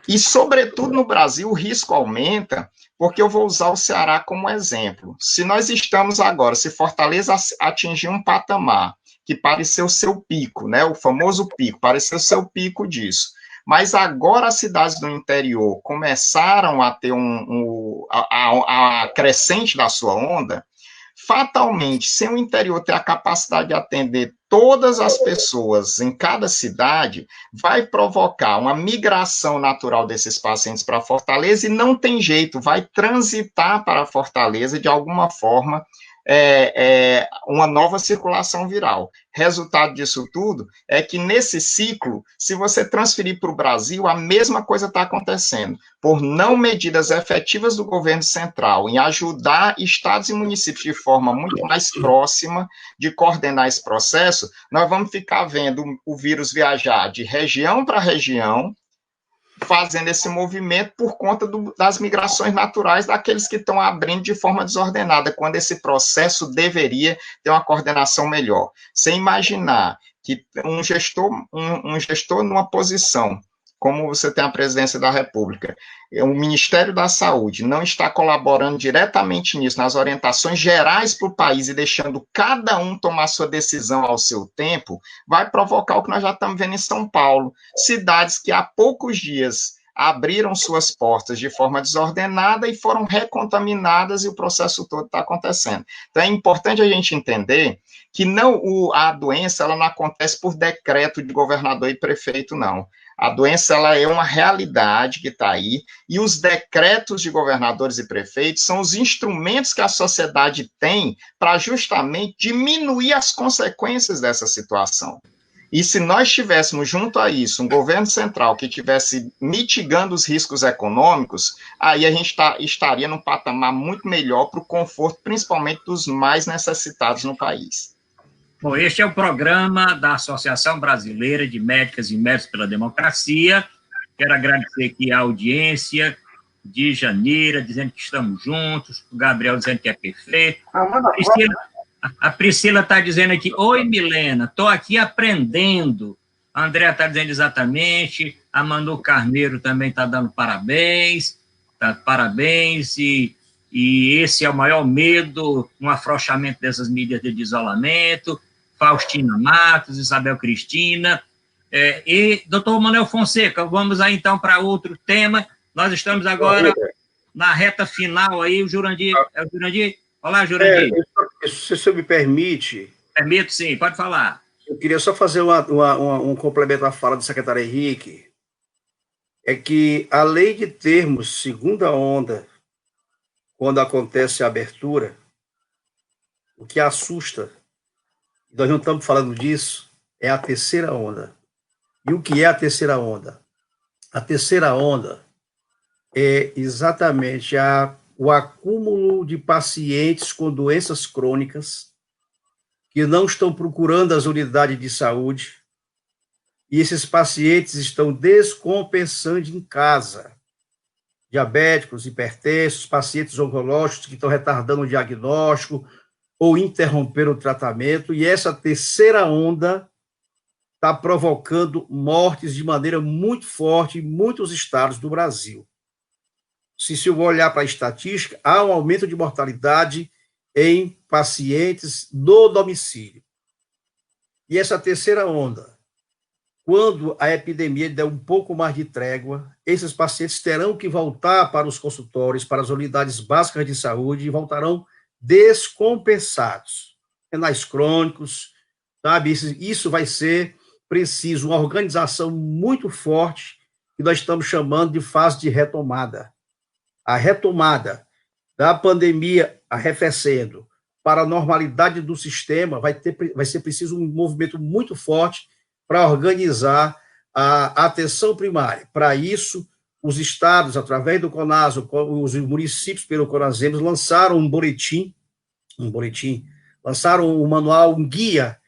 E, sobretudo, no Brasil, o risco aumenta, porque eu vou usar o Ceará como exemplo. Se nós estamos agora, se Fortaleza atingir um patamar que pareceu seu pico, né, o famoso pico, pareceu seu pico disso, mas agora as cidades do interior começaram a ter a crescente da sua onda, fatalmente, sem o interior ter a capacidade de atender todas as pessoas em cada cidade, vai provocar uma migração natural desses pacientes para Fortaleza e não tem jeito, vai transitar para Fortaleza de alguma forma uma nova circulação viral. Resultado disso tudo é que, nesse ciclo, se você transferir para o Brasil, a mesma coisa está acontecendo. Por não medidas efetivas do governo central em ajudar estados e municípios de forma muito mais próxima de coordenar esse processo, nós vamos ficar vendo o vírus viajar de região para região, fazendo esse movimento por conta das migrações naturais daqueles que estão abrindo de forma desordenada, quando esse processo deveria ter uma coordenação melhor. Sem imaginar que um gestor numa posição, como você tem a presidência da República, o Ministério da Saúde não está colaborando diretamente nisso, nas orientações gerais para o país e deixando cada um tomar sua decisão ao seu tempo, vai provocar o que nós já estamos vendo em São Paulo. Cidades que há poucos dias abriram suas portas de forma desordenada e foram recontaminadas, e o processo todo está acontecendo. Então, é importante a gente entender que a doença ela não acontece por decreto de governador e prefeito, não. A doença ela é uma realidade que está aí, e os decretos de governadores e prefeitos são os instrumentos que a sociedade tem para justamente diminuir as consequências dessa situação. E se nós tivéssemos junto a isso um governo central que estivesse mitigando os riscos econômicos, aí a gente estaria num patamar muito melhor para o conforto, principalmente dos mais necessitados no país. Bom, este é o programa da Associação Brasileira de Médicas e Médicos pela Democracia. Quero agradecer aqui a audiência de Janeira, dizendo que estamos juntos, o Gabriel dizendo que é perfeito. A Priscila está dizendo aqui: oi, Milena, estou aqui aprendendo. A Andréa está dizendo exatamente, a Manu Carneiro também está dando parabéns, e esse é o maior medo, um afrouxamento dessas medidas de isolamento. Faustina Matos, Isabel Cristina, e doutor Manuel Fonseca. Vamos aí, então, para outro tema. Nós estamos agora na reta final aí, o Jurandir. É o Jurandir? Olá, Jurandir. Se você me permite... Permito, sim, pode falar. Eu queria só fazer um complemento à fala do secretário Henrique, é que, além de termos segunda onda, quando acontece a abertura, o que assusta, nós não estamos falando disso, é a terceira onda. E o que é a terceira onda? A terceira onda é exatamente o acúmulo de pacientes com doenças crônicas que não estão procurando as unidades de saúde, e esses pacientes estão descompensando em casa. Diabéticos, hipertensos, pacientes oncológicos que estão retardando o diagnóstico ou interromperam o tratamento, e essa terceira onda está provocando mortes de maneira muito forte em muitos estados do Brasil. Se eu olhar para a estatística, há um aumento de mortalidade em pacientes no domicílio. E essa terceira onda, quando a epidemia der um pouco mais de trégua, esses pacientes terão que voltar para os consultórios, para as unidades básicas de saúde, e voltarão descompensados. Renais crônicos, sabe? Isso vai ser preciso uma organização muito forte, que nós estamos chamando de fase de retomada. A retomada da pandemia arrefecendo para a normalidade do sistema, vai ser preciso um movimento muito forte para organizar a atenção primária. Para isso, os estados, através do CONASO, os municípios pelo CONASEMS, lançaram um boletim, lançaram um manual, um guia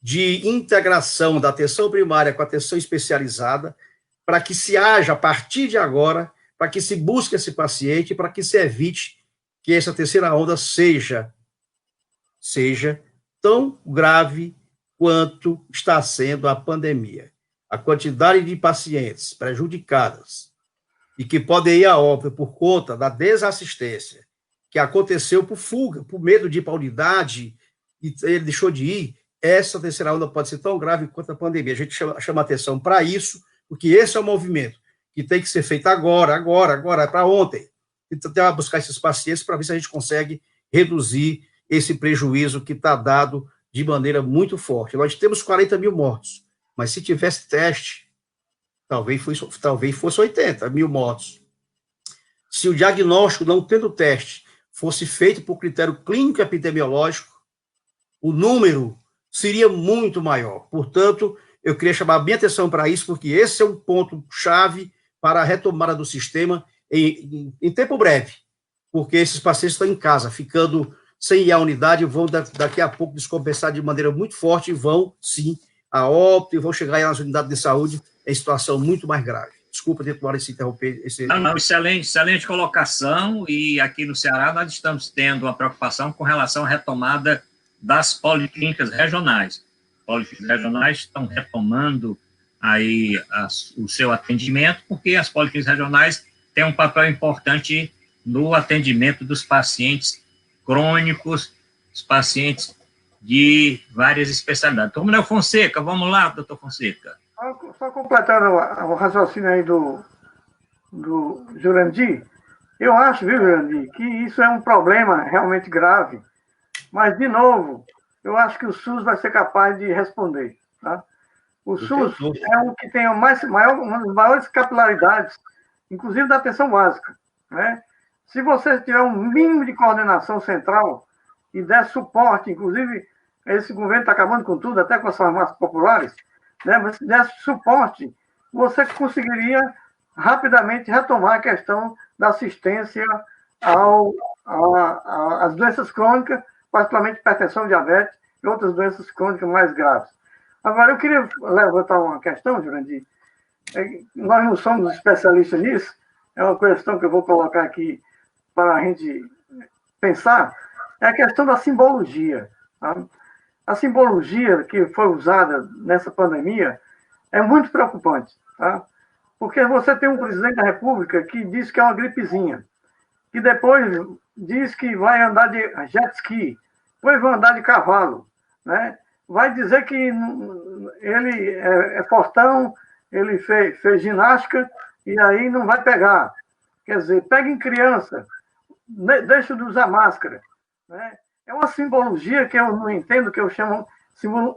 de integração da atenção primária com a atenção especializada, para que se haja, a partir de agora, para que se busque esse paciente, para que se evite que essa terceira onda seja tão grave quanto está sendo a pandemia. A quantidade de pacientes prejudicadas e que podem ir a óbito por conta da desassistência que aconteceu por fuga, por medo de ir para a unidade, e ele deixou de ir, essa terceira onda pode ser tão grave quanto a pandemia. A gente chama atenção para isso, porque esse é o movimento que tem que ser feito agora, para ontem. Tentar buscar esses pacientes para ver se a gente consegue reduzir esse prejuízo que está dado de maneira muito forte. Nós temos 40 mil mortos, mas se tivesse teste, talvez fosse 80 mil mortos. Se o diagnóstico, não tendo teste, fosse feito por critério clínico e epidemiológico, o número seria muito maior. Portanto, eu queria chamar a minha atenção para isso, porque esse é um ponto-chave para a retomada do sistema em tempo breve, porque esses pacientes estão em casa, ficando sem ir à unidade, vão daqui a pouco descompensar de maneira muito forte, e vão, sim, a óbito, e vão chegar aí nas unidades de saúde em situação muito mais grave. Desculpa ter tomado esse interromper. Não, excelente colocação, e aqui no Ceará nós estamos tendo uma preocupação com relação à retomada das policlínicas regionais. As policlínicas regionais estão retomando aí o seu atendimento, porque as policlínicas regionais têm um papel importante no atendimento dos pacientes crônicos, os pacientes de várias especialidades. Então, Manuel Fonseca, vamos lá, doutor Fonseca. Só completando o raciocínio aí do Jurandir, eu acho, viu, Jurandir, que isso é um problema realmente grave, mas, de novo, eu acho que o SUS vai ser capaz de responder, tá? O SUS é o que tem uma das maiores capilaridades, inclusive da atenção básica, né? Se você tiver um mínimo de coordenação central e der suporte, inclusive, esse governo está acabando com tudo, até com as farmácias populares, né? Mas se der suporte, você conseguiria rapidamente retomar a questão da assistência às doenças crônicas, particularmente hipertensão, diabetes e outras doenças crônicas mais graves. Agora, eu queria levantar uma questão, Jurandir. Nós não somos especialistas nisso, é uma questão que eu vou colocar aqui para a gente pensar, é a questão da simbologia. Tá? A simbologia que foi usada nessa pandemia é muito preocupante, tá? Porque você tem um presidente da República que diz que é uma gripezinha, que depois diz que vai andar de jet ski, depois vai andar de cavalo, né? Vai dizer que ele é fortão, ele fez ginástica e aí não vai pegar. Quer dizer, pega em criança, deixa de usar máscara, né? É uma simbologia que eu não entendo, que eu chamo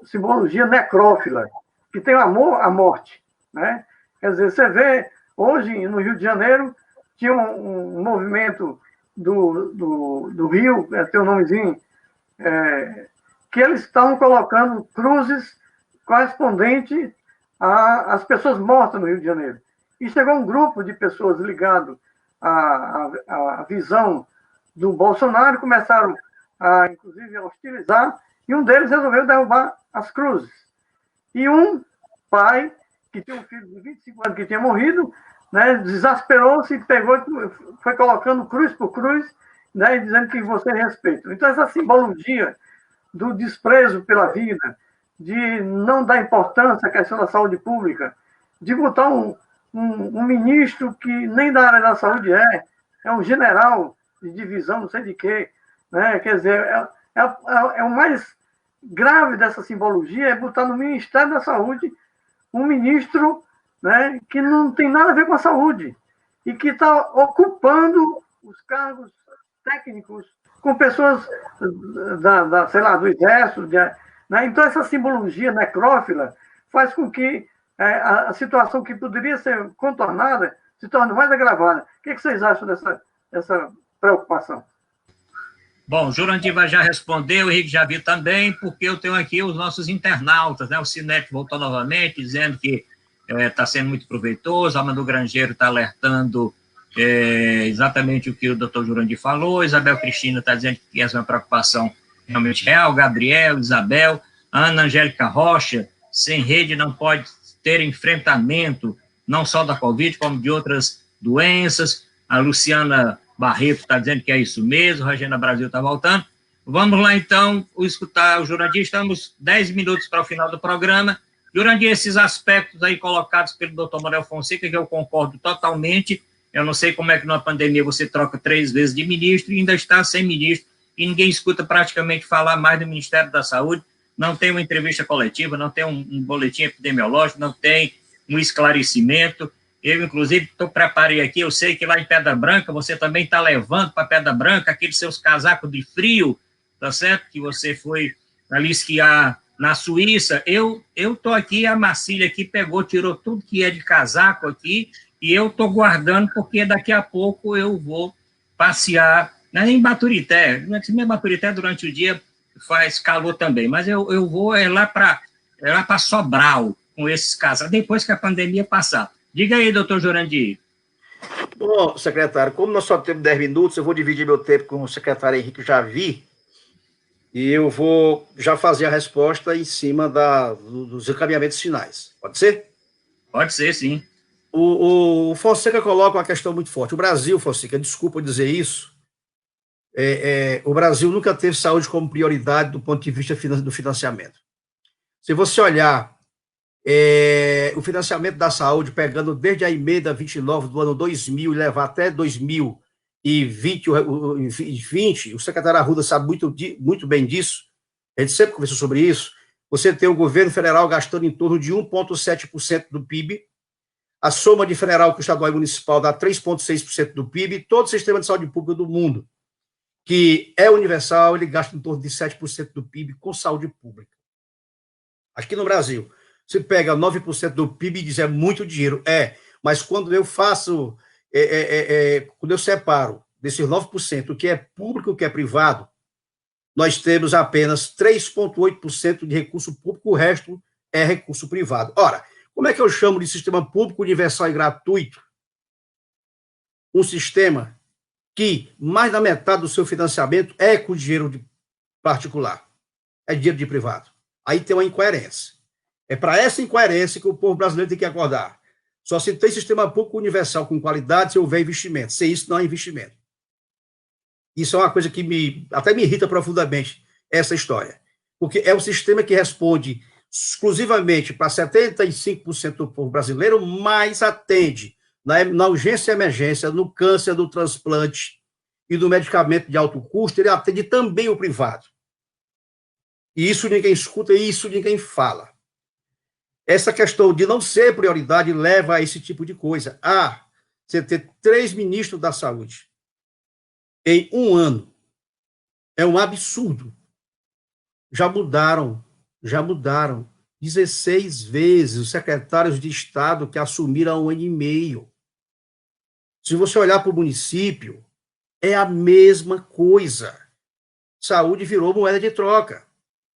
simbologia necrófila, que tem amor à morte, né? Quer dizer, você vê, hoje, no Rio de Janeiro, tinha um movimento do Rio, tem um nomezinho, que eles estavam colocando cruzes correspondente às pessoas mortas no Rio de Janeiro. E chegou um grupo de pessoas ligado à visão do Bolsonaro, começaram inclusive, a hostilizar, e um deles resolveu derrubar as cruzes. E um pai, que tinha um filho de 25 anos que tinha morrido, né, desesperou-se e pegou, foi colocando cruz por cruz, né, dizendo que você respeita. Então, essa simbologia do desprezo pela vida, de não dar importância à questão da saúde pública, de botar um ministro que nem da área da saúde é um general de divisão, não sei de quê, né? Quer dizer, o mais grave dessa simbologia é botar no Ministério da Saúde um ministro, né, que não tem nada a ver com a saúde e que está ocupando os cargos técnicos com pessoas sei lá, do Exército, né? Então, essa simbologia necrófila faz com que a situação que poderia ser contornada se torne mais agravada. O que vocês acham dessa preocupação? Bom, o Jurandir vai já responder, o Henrique já viu também, porque eu tenho aqui os nossos internautas, né? O Cinete voltou novamente, dizendo que está sendo muito proveitoso, a Manu Grangeiro está alertando exatamente o que o doutor Jurandir falou, Isabel Cristina está dizendo que essa é uma preocupação realmente real, Gabriel, Isabel, Ana Angélica Rocha, sem rede não pode ter enfrentamento, não só da Covid, como de outras doenças, a Luciana Barreto está dizendo que é isso mesmo, a Regina Brasil está voltando. Vamos lá, então, escutar o Jurandir. Estamos 10 minutos para o final do programa. Jurandir, esses aspectos aí colocados pelo doutor Manuel Fonseca, que eu concordo totalmente. Eu não sei como é que numa pandemia você troca 3 vezes de ministro e ainda está sem ministro, e ninguém escuta praticamente falar mais do Ministério da Saúde, não tem uma entrevista coletiva, não tem um boletim epidemiológico, não tem um esclarecimento. Eu, inclusive, preparei aqui, eu sei que lá em Pedra Branca, você também está levando para Pedra Branca aqueles seus casacos de frio, tá certo? Que você foi ali esquiar na Suíça. Eu estou aqui, a Marcília aqui pegou, tirou tudo que é de casaco aqui, e eu estou guardando, porque daqui a pouco eu vou passear, em Baturité. Em Baturité, durante o dia, faz calor também, mas eu vou lá para Sobral, com esses casacos, depois que a pandemia passar. Diga aí, doutor Jurandir. Bom, secretário, como nós só temos 10 minutos, eu vou dividir meu tempo com o secretário Henrique Javi, e eu vou já fazer a resposta em cima dos encaminhamentos finais. Pode ser? Pode ser, sim. O Fonseca coloca uma questão muito forte. O Brasil, Fonseca, desculpa dizer isso, o Brasil nunca teve saúde como prioridade do ponto de vista do financiamento. Se você olhar o financiamento da saúde, pegando desde a emenda 29 do ano 2000 e levar até 2020, o secretário Arruda sabe muito bem disso, a gente sempre conversou sobre isso. Você tem o governo federal gastando em torno de 1,7% do PIB, a soma de federal com estadual e municipal dá 3,6% do PIB, todo o sistema de saúde pública do mundo, que é universal, ele gasta em torno de 7% do PIB com saúde pública. Aqui no Brasil, você pega 9% do PIB e diz, é muito dinheiro. Mas quando eu faço, quando eu separo desses 9%, o que é público e o que é privado, nós temos apenas 3,8% de recurso público, o resto é recurso privado. Ora, como é que eu chamo de sistema público, universal e gratuito? Um sistema que mais da metade do seu financiamento é com dinheiro particular, é dinheiro de privado. Aí tem uma incoerência. É para essa incoerência que o povo brasileiro tem que acordar. Só se tem sistema público universal com qualidade se houver investimento. Sem isso, não há investimento. Isso é uma coisa que até me irrita profundamente, essa história. Porque é um sistema que responde exclusivamente para 75% do povo brasileiro, mas atende na urgência e emergência, no câncer, no transplante e no medicamento de alto custo, ele atende também o privado. E isso ninguém escuta, e isso ninguém fala. Essa questão de não ser prioridade leva a esse tipo de coisa. Você ter 3 ministros da saúde em um ano é um absurdo. Já mudaram 16 vezes os secretários de Estado que assumiram há 1 ano e meio. Se você olhar para o município, é a mesma coisa. Saúde virou moeda de troca.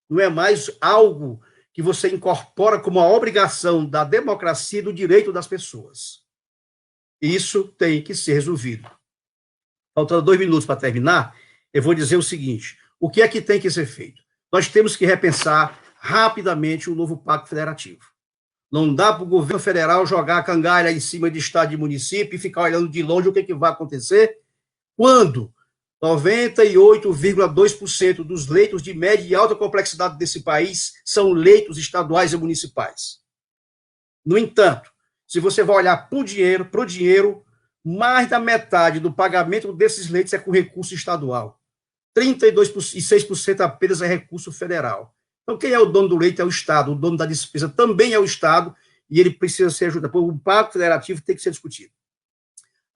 Não é mais algo que você incorpora como a obrigação da democracia e do direito das pessoas. Isso tem que ser resolvido. Faltando 2 minutos para terminar, eu vou dizer o seguinte: o que é que tem que ser feito? Nós temos que repensar rapidamente o novo Pacto Federativo. Não dá para o governo federal jogar a cangalha em cima de estado e município e ficar olhando de longe o que vai acontecer quando 98,2% dos leitos de média e alta complexidade desse país são leitos estaduais e municipais. No entanto, se você vai olhar para o dinheiro, mais da metade do pagamento desses leitos é com recurso estadual. 32,6% apenas é recurso federal. Então, quem é o dono do leito é o Estado, o dono da despesa também é o Estado, e ele precisa ser ajudado. O Pacto Federativo tem que ser discutido.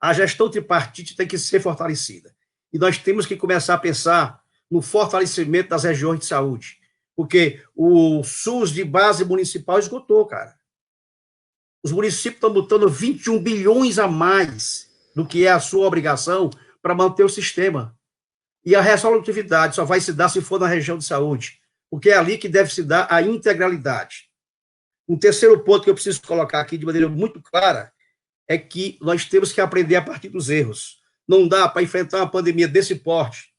A gestão tripartite tem que ser fortalecida. E nós temos que começar a pensar no fortalecimento das regiões de saúde, porque o SUS de base municipal esgotou, cara. Os municípios estão botando 21 bilhões a mais do que é a sua obrigação para manter o sistema. E a resolutividade só vai se dar se for na região de saúde, porque é ali que deve se dar a integralidade. Um terceiro ponto que eu preciso colocar aqui de maneira muito clara é que nós temos que aprender a partir dos erros. Não dá para enfrentar uma pandemia desse porte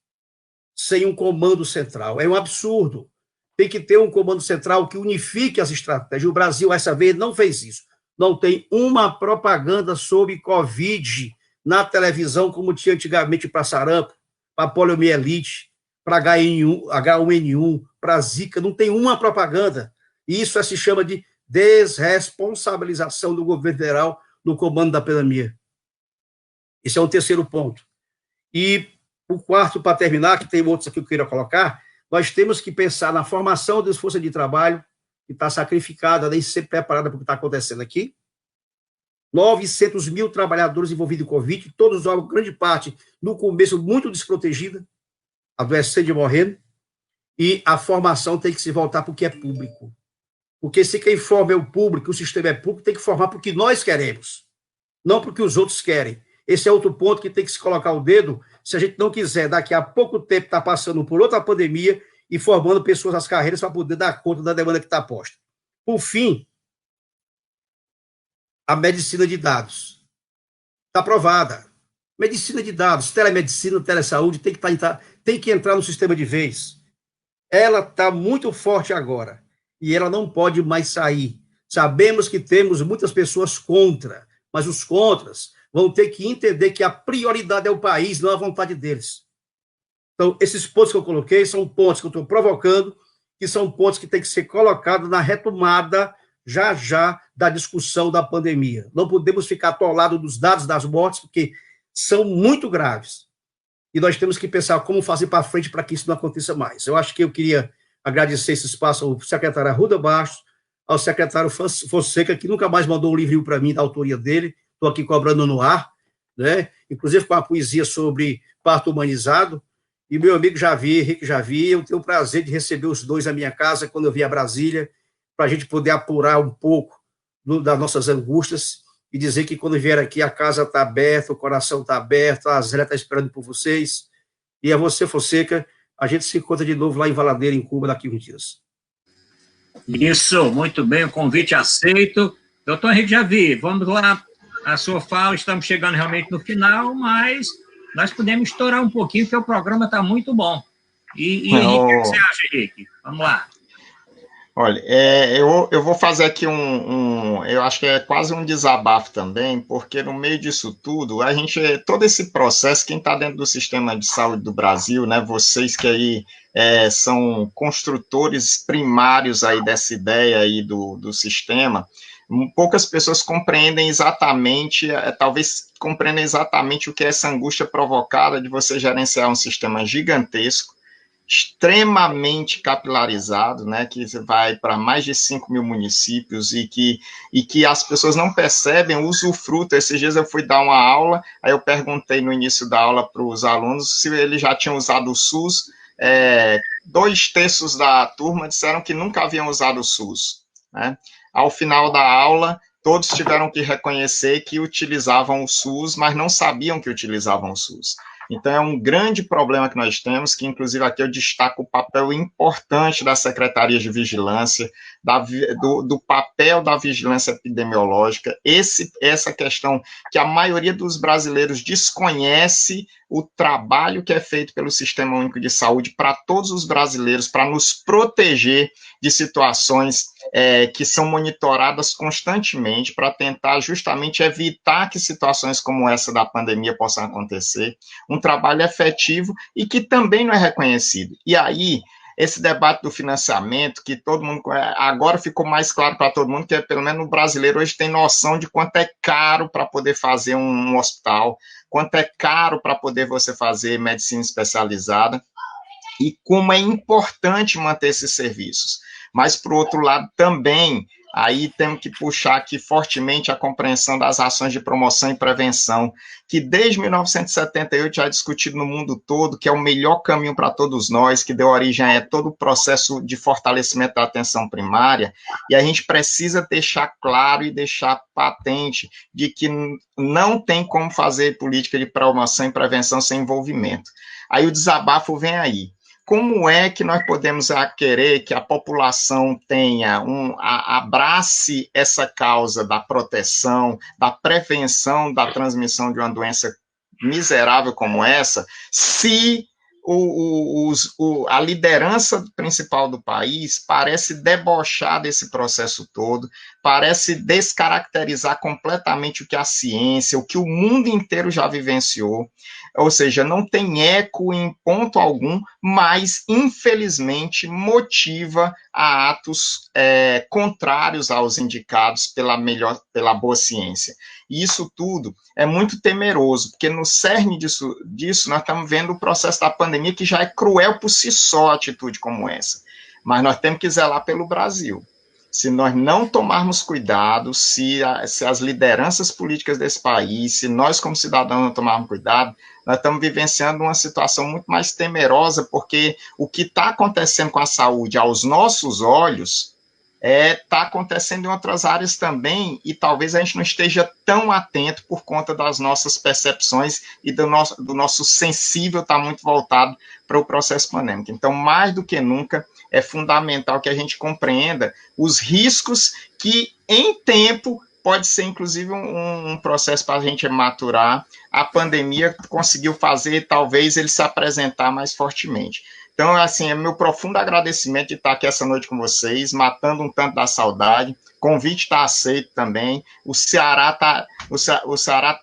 sem um comando central. É um absurdo. Tem que ter um comando central que unifique as estratégias. O Brasil, essa vez, não fez isso. Não tem uma propaganda sobre Covid na televisão, como tinha antigamente para sarampo, para poliomielite, para H1N1, para Zika. Não tem uma propaganda. Isso se chama de desresponsabilização do governo federal no comando da pandemia. Esse é um terceiro ponto. E o quarto, para terminar, que tem outros aqui que eu queria colocar, nós temos que pensar na formação das forças de trabalho, que está sacrificada, nem ser preparada para o que está acontecendo aqui. 900 mil trabalhadores envolvidos em Covid, todos, grande parte, no começo, muito desprotegida, adoecendo e morrendo, e a formação tem que se voltar para o que é público. Porque se quem forma é o público, o sistema é público, tem que formar para o que nós queremos, não para o que os outros querem. Esse é outro ponto que tem que se colocar o dedo, se a gente não quiser, daqui a pouco tempo, estar passando por outra pandemia e formando pessoas nas carreiras para poder dar conta da demanda que está posta. Por fim, a medicina de dados. Está aprovada. Medicina de dados, telemedicina, telesaúde, tem que entrar no sistema de vez. Ela está muito forte agora e ela não pode mais sair. Sabemos que temos muitas pessoas contra, mas os contras vão ter que entender que a prioridade é o país, não a vontade deles. Então, esses pontos que eu coloquei são pontos que eu estou provocando, que são pontos que têm que ser colocados na retomada, já, da discussão da pandemia. Não podemos ficar atolados dos dados das mortes, porque são muito graves. E nós temos que pensar como fazer para frente para que isso não aconteça mais. Eu acho que eu queria agradecer esse espaço ao secretário Arruda Bastos, ao secretário Fonseca, que nunca mais mandou um livrinho para mim da autoria dele, estou aqui cobrando no ar, né? Inclusive com a poesia sobre parto humanizado, e meu amigo Henrique Javi, eu tenho o prazer de receber os dois na minha casa quando eu vim a Brasília, para a gente poder apurar um pouco das nossas angústias e dizer que quando vier aqui a casa está aberta, o coração está aberto, a Zélia está esperando por vocês, e a você, Fonseca, a gente se encontra de novo lá em Valadeira, em Cuba, daqui a uns dias. Isso, muito bem, o convite aceito. Doutor Henrique Javi, vamos lá, a sua fala, estamos chegando realmente no final, mas nós podemos estourar um pouquinho, porque o programa está muito bom. E Henrique, o que você acha, Henrique? Vamos lá. Olha, eu vou fazer aqui eu acho que é quase um desabafo também, porque no meio disso tudo, todo esse processo, quem está dentro do sistema de saúde do Brasil, né, vocês que aí são construtores primários aí dessa ideia aí do sistema, poucas pessoas compreendem exatamente, talvez compreendam exatamente o que é essa angústia provocada de você gerenciar um sistema gigantesco, extremamente capilarizado, né, que vai para mais de 5 mil municípios e que as pessoas não percebem o usufruto. Esses dias eu fui dar uma aula, aí eu perguntei no início da aula para os alunos se eles já tinham usado o SUS, 2/3 da turma disseram que nunca haviam usado o SUS, né? Ao final da aula, todos tiveram que reconhecer que utilizavam o SUS, mas não sabiam que utilizavam o SUS. Então, é um grande problema que nós temos, que inclusive aqui eu destaco o papel importante das secretarias de vigilância, do papel da vigilância epidemiológica, essa questão que a maioria dos brasileiros desconhece o trabalho que é feito pelo Sistema Único de Saúde para todos os brasileiros, para nos proteger de situações que são monitoradas constantemente, para tentar justamente evitar que situações como essa da pandemia possam acontecer, um trabalho efetivo e que também não é reconhecido. E aí, esse debate do financiamento, que todo mundo, agora ficou mais claro para todo mundo, que pelo menos o brasileiro hoje tem noção de quanto é caro para poder fazer um hospital, quanto é caro para poder você fazer medicina especializada, e como é importante manter esses serviços. Mas, por outro lado, também, aí temos que puxar aqui fortemente a compreensão das ações de promoção e prevenção, que desde 1978 já é discutido no mundo todo, que é o melhor caminho para todos nós, que deu origem a todo o processo de fortalecimento da atenção primária, e a gente precisa deixar claro e deixar patente de que não tem como fazer política de promoção e prevenção sem envolvimento. Aí o desabafo vem aí. Como é que nós podemos querer que a população abrace essa causa da proteção, da prevenção da transmissão de uma doença miserável como essa, se a liderança principal do país parece debochar desse processo todo, parece descaracterizar completamente o que a ciência, o que o mundo inteiro já vivenciou, ou seja, não tem eco em ponto algum, mas, infelizmente, motiva a atos contrários aos indicados pela boa ciência. E isso tudo é muito temeroso, porque no cerne disso nós estamos vendo o processo da pandemia, que já é cruel por si só, a atitude como essa. Mas nós temos que zelar pelo Brasil. Se nós não tomarmos cuidado, se as lideranças políticas desse país, se nós como cidadãos não tomarmos cuidado, nós estamos vivenciando uma situação muito mais temerosa, porque o que está acontecendo com a saúde aos nossos olhos está acontecendo em outras áreas também, e talvez a gente não esteja tão atento por conta das nossas percepções e do nosso sensível estar muito voltado para o processo pandêmico. Então, mais do que nunca, é fundamental que a gente compreenda os riscos que, em tempo, pode ser, inclusive, um processo para a gente maturar. A pandemia conseguiu fazer, talvez, ele se apresentar mais fortemente. Então, assim, é meu profundo agradecimento de estar aqui essa noite com vocês, matando um tanto da saudade. O convite está aceito também. O Ceará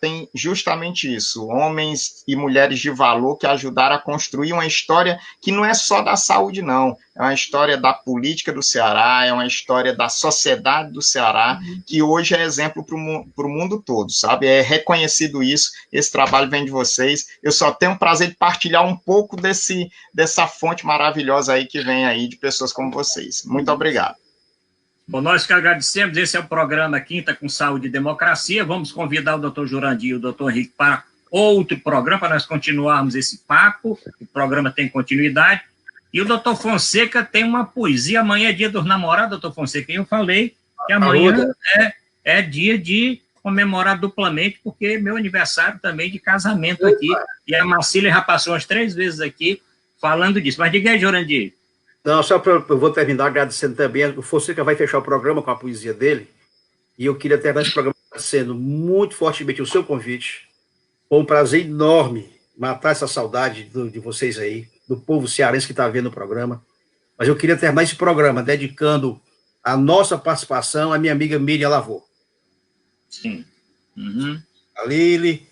tem justamente isso, homens e mulheres de valor que ajudaram a construir uma história que não é só da saúde, não. É uma história da política do Ceará, é uma história da sociedade do Ceará, que hoje é exemplo para o mundo todo, sabe? É reconhecido isso, esse trabalho vem de vocês. Eu só tenho o prazer de partilhar um pouco dessa fonte maravilhosa aí que vem aí de pessoas como vocês. Muito obrigado. Bom, nós que agradecemos, esse é o programa Quinta com Saúde e Democracia. Vamos convidar o doutor Jurandir e o doutor Henrique para outro programa, para nós continuarmos esse papo. O programa tem continuidade. E o doutor Fonseca tem uma poesia. Amanhã é dia dos namorados, doutor Fonseca. E eu falei que amanhã é dia de comemorar duplamente, porque é meu aniversário também de casamento aqui. E a Marcília já passou umas 3 vezes aqui falando disso. Mas diga aí, Jurandir. Não, eu vou terminar agradecendo também. O Fonseca vai fechar o programa com a poesia dele. E eu queria terminar esse programa agradecendo muito fortemente o seu convite. Foi um prazer enorme matar essa saudade de vocês aí, do povo cearense que está vendo o programa. Mas eu queria terminar esse programa dedicando a nossa participação à minha amiga Miriam Lavô. Sim. Uhum. A Lili,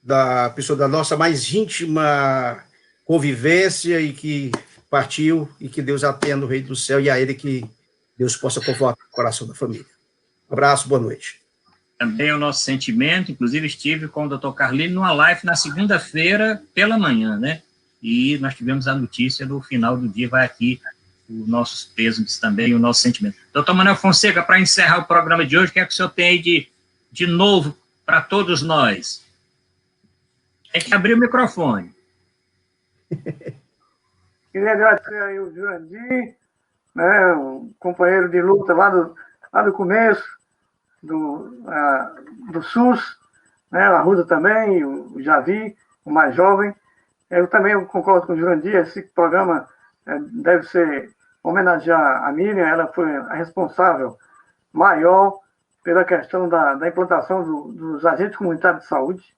da pessoa da nossa mais íntima convivência e que partiu, e que Deus a tenha no reino do céu, e a ele que Deus possa confortar o coração da família. Um abraço, boa noite. Também o nosso sentimento, inclusive estive com o doutor Carlino numa live na segunda-feira pela manhã, né? E nós tivemos a notícia no final do dia, vai aqui os nossos pêsames também, o nosso sentimento. Doutor Manuel Fonseca, para encerrar o programa de hoje, o que é que o senhor tem aí de novo para todos nós? Tem que abrir o microfone. Queria agradecer aí o Jurandir, né, um companheiro de luta lá do começo, do SUS, né, a Ruda também, o Javi, o mais jovem, Eu também concordo com o Jurandir, esse programa deve ser homenagear a Miriam, ela foi a responsável maior pela questão da implantação dos agentes comunitários de saúde,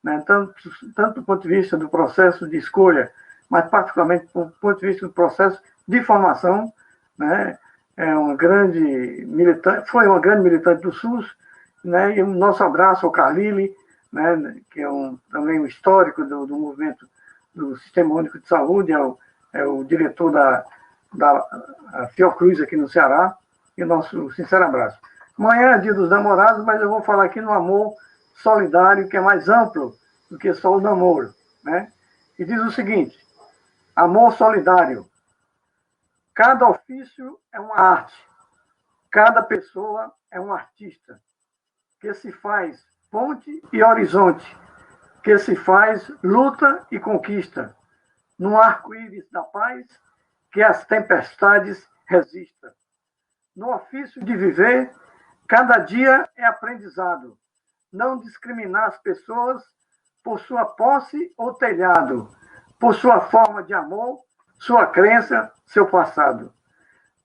né, tanto do ponto de vista do processo de escolha, mas particularmente do ponto de vista do processo de formação, né, foi uma grande militante do SUS, né, e o nosso abraço ao Carlile, né, que é também um histórico do movimento do Sistema Único de Saúde, é o diretor da Fiocruz aqui no Ceará, e o nosso sincero abraço. Amanhã é dia dos namorados, mas eu vou falar aqui no amor solidário, que é mais amplo do que só o namoro, né? E diz o seguinte: amor solidário. Cada ofício é uma arte, cada pessoa é um artista, que se faz ponte e horizonte, que se faz luta e conquista, no arco-íris da paz, que as tempestades resista. No ofício de viver, cada dia é aprendizado. Não discriminar as pessoas por sua posse ou telhado, por sua forma de amor, sua crença, seu passado.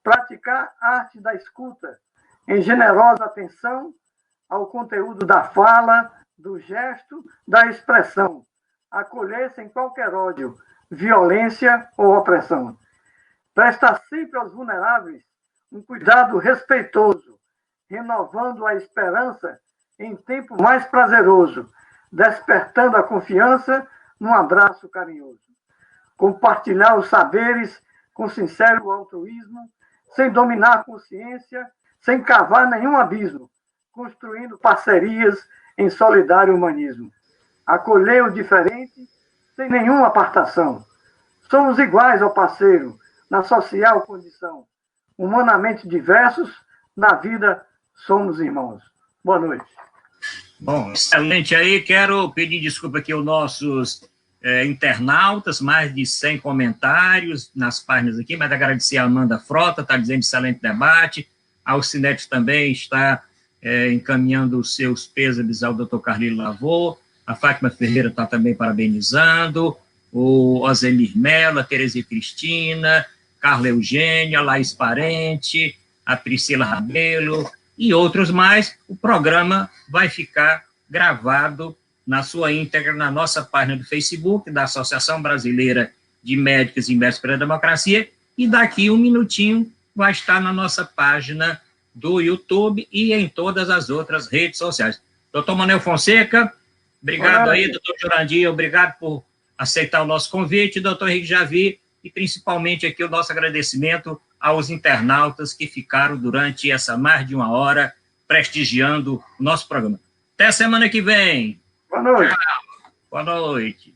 Praticar a arte da escuta, em generosa atenção ao conteúdo da fala, do gesto, da expressão. Acolher sem qualquer ódio, violência ou opressão. Prestar sempre aos vulneráveis um cuidado respeitoso, renovando a esperança em tempo mais prazeroso, despertando a confiança num abraço carinhoso. Compartilhar os saberes com sincero altruísmo, sem dominar a consciência, sem cavar nenhum abismo, construindo parcerias em solidário humanismo. Acolher o diferente sem nenhuma apartação. Somos iguais ao parceiro, na social condição. Humanamente diversos, na vida somos irmãos. Boa noite. Bom, excelente aí. Quero pedir desculpa aqui aos nossos internautas, mais de 100 comentários nas páginas aqui, mas agradecer a Amanda Frota, está dizendo excelente debate. A Alcinete também está encaminhando os seus pêsames ao doutor Carlilo Lavô. A Fátima Ferreira está também parabenizando. O Ozenir Mello, a Teresia Cristina, Carla Eugênia, Laís Parente, a Priscila Rabelo e outros mais. O programa vai ficar gravado na sua íntegra na nossa página do Facebook da Associação Brasileira de Médicos e Médicos pela Democracia, e daqui um minutinho vai estar na nossa página do YouTube e em todas as outras redes sociais. Doutor Manuel Fonseca, obrigado aí, doutor Jurandir, obrigado por aceitar o nosso convite, doutor Henrique Javi, e principalmente aqui o nosso agradecimento aos internautas que ficaram durante essa mais de uma hora prestigiando o nosso programa. Até semana que vem. Boa noite. Tchau. Boa noite.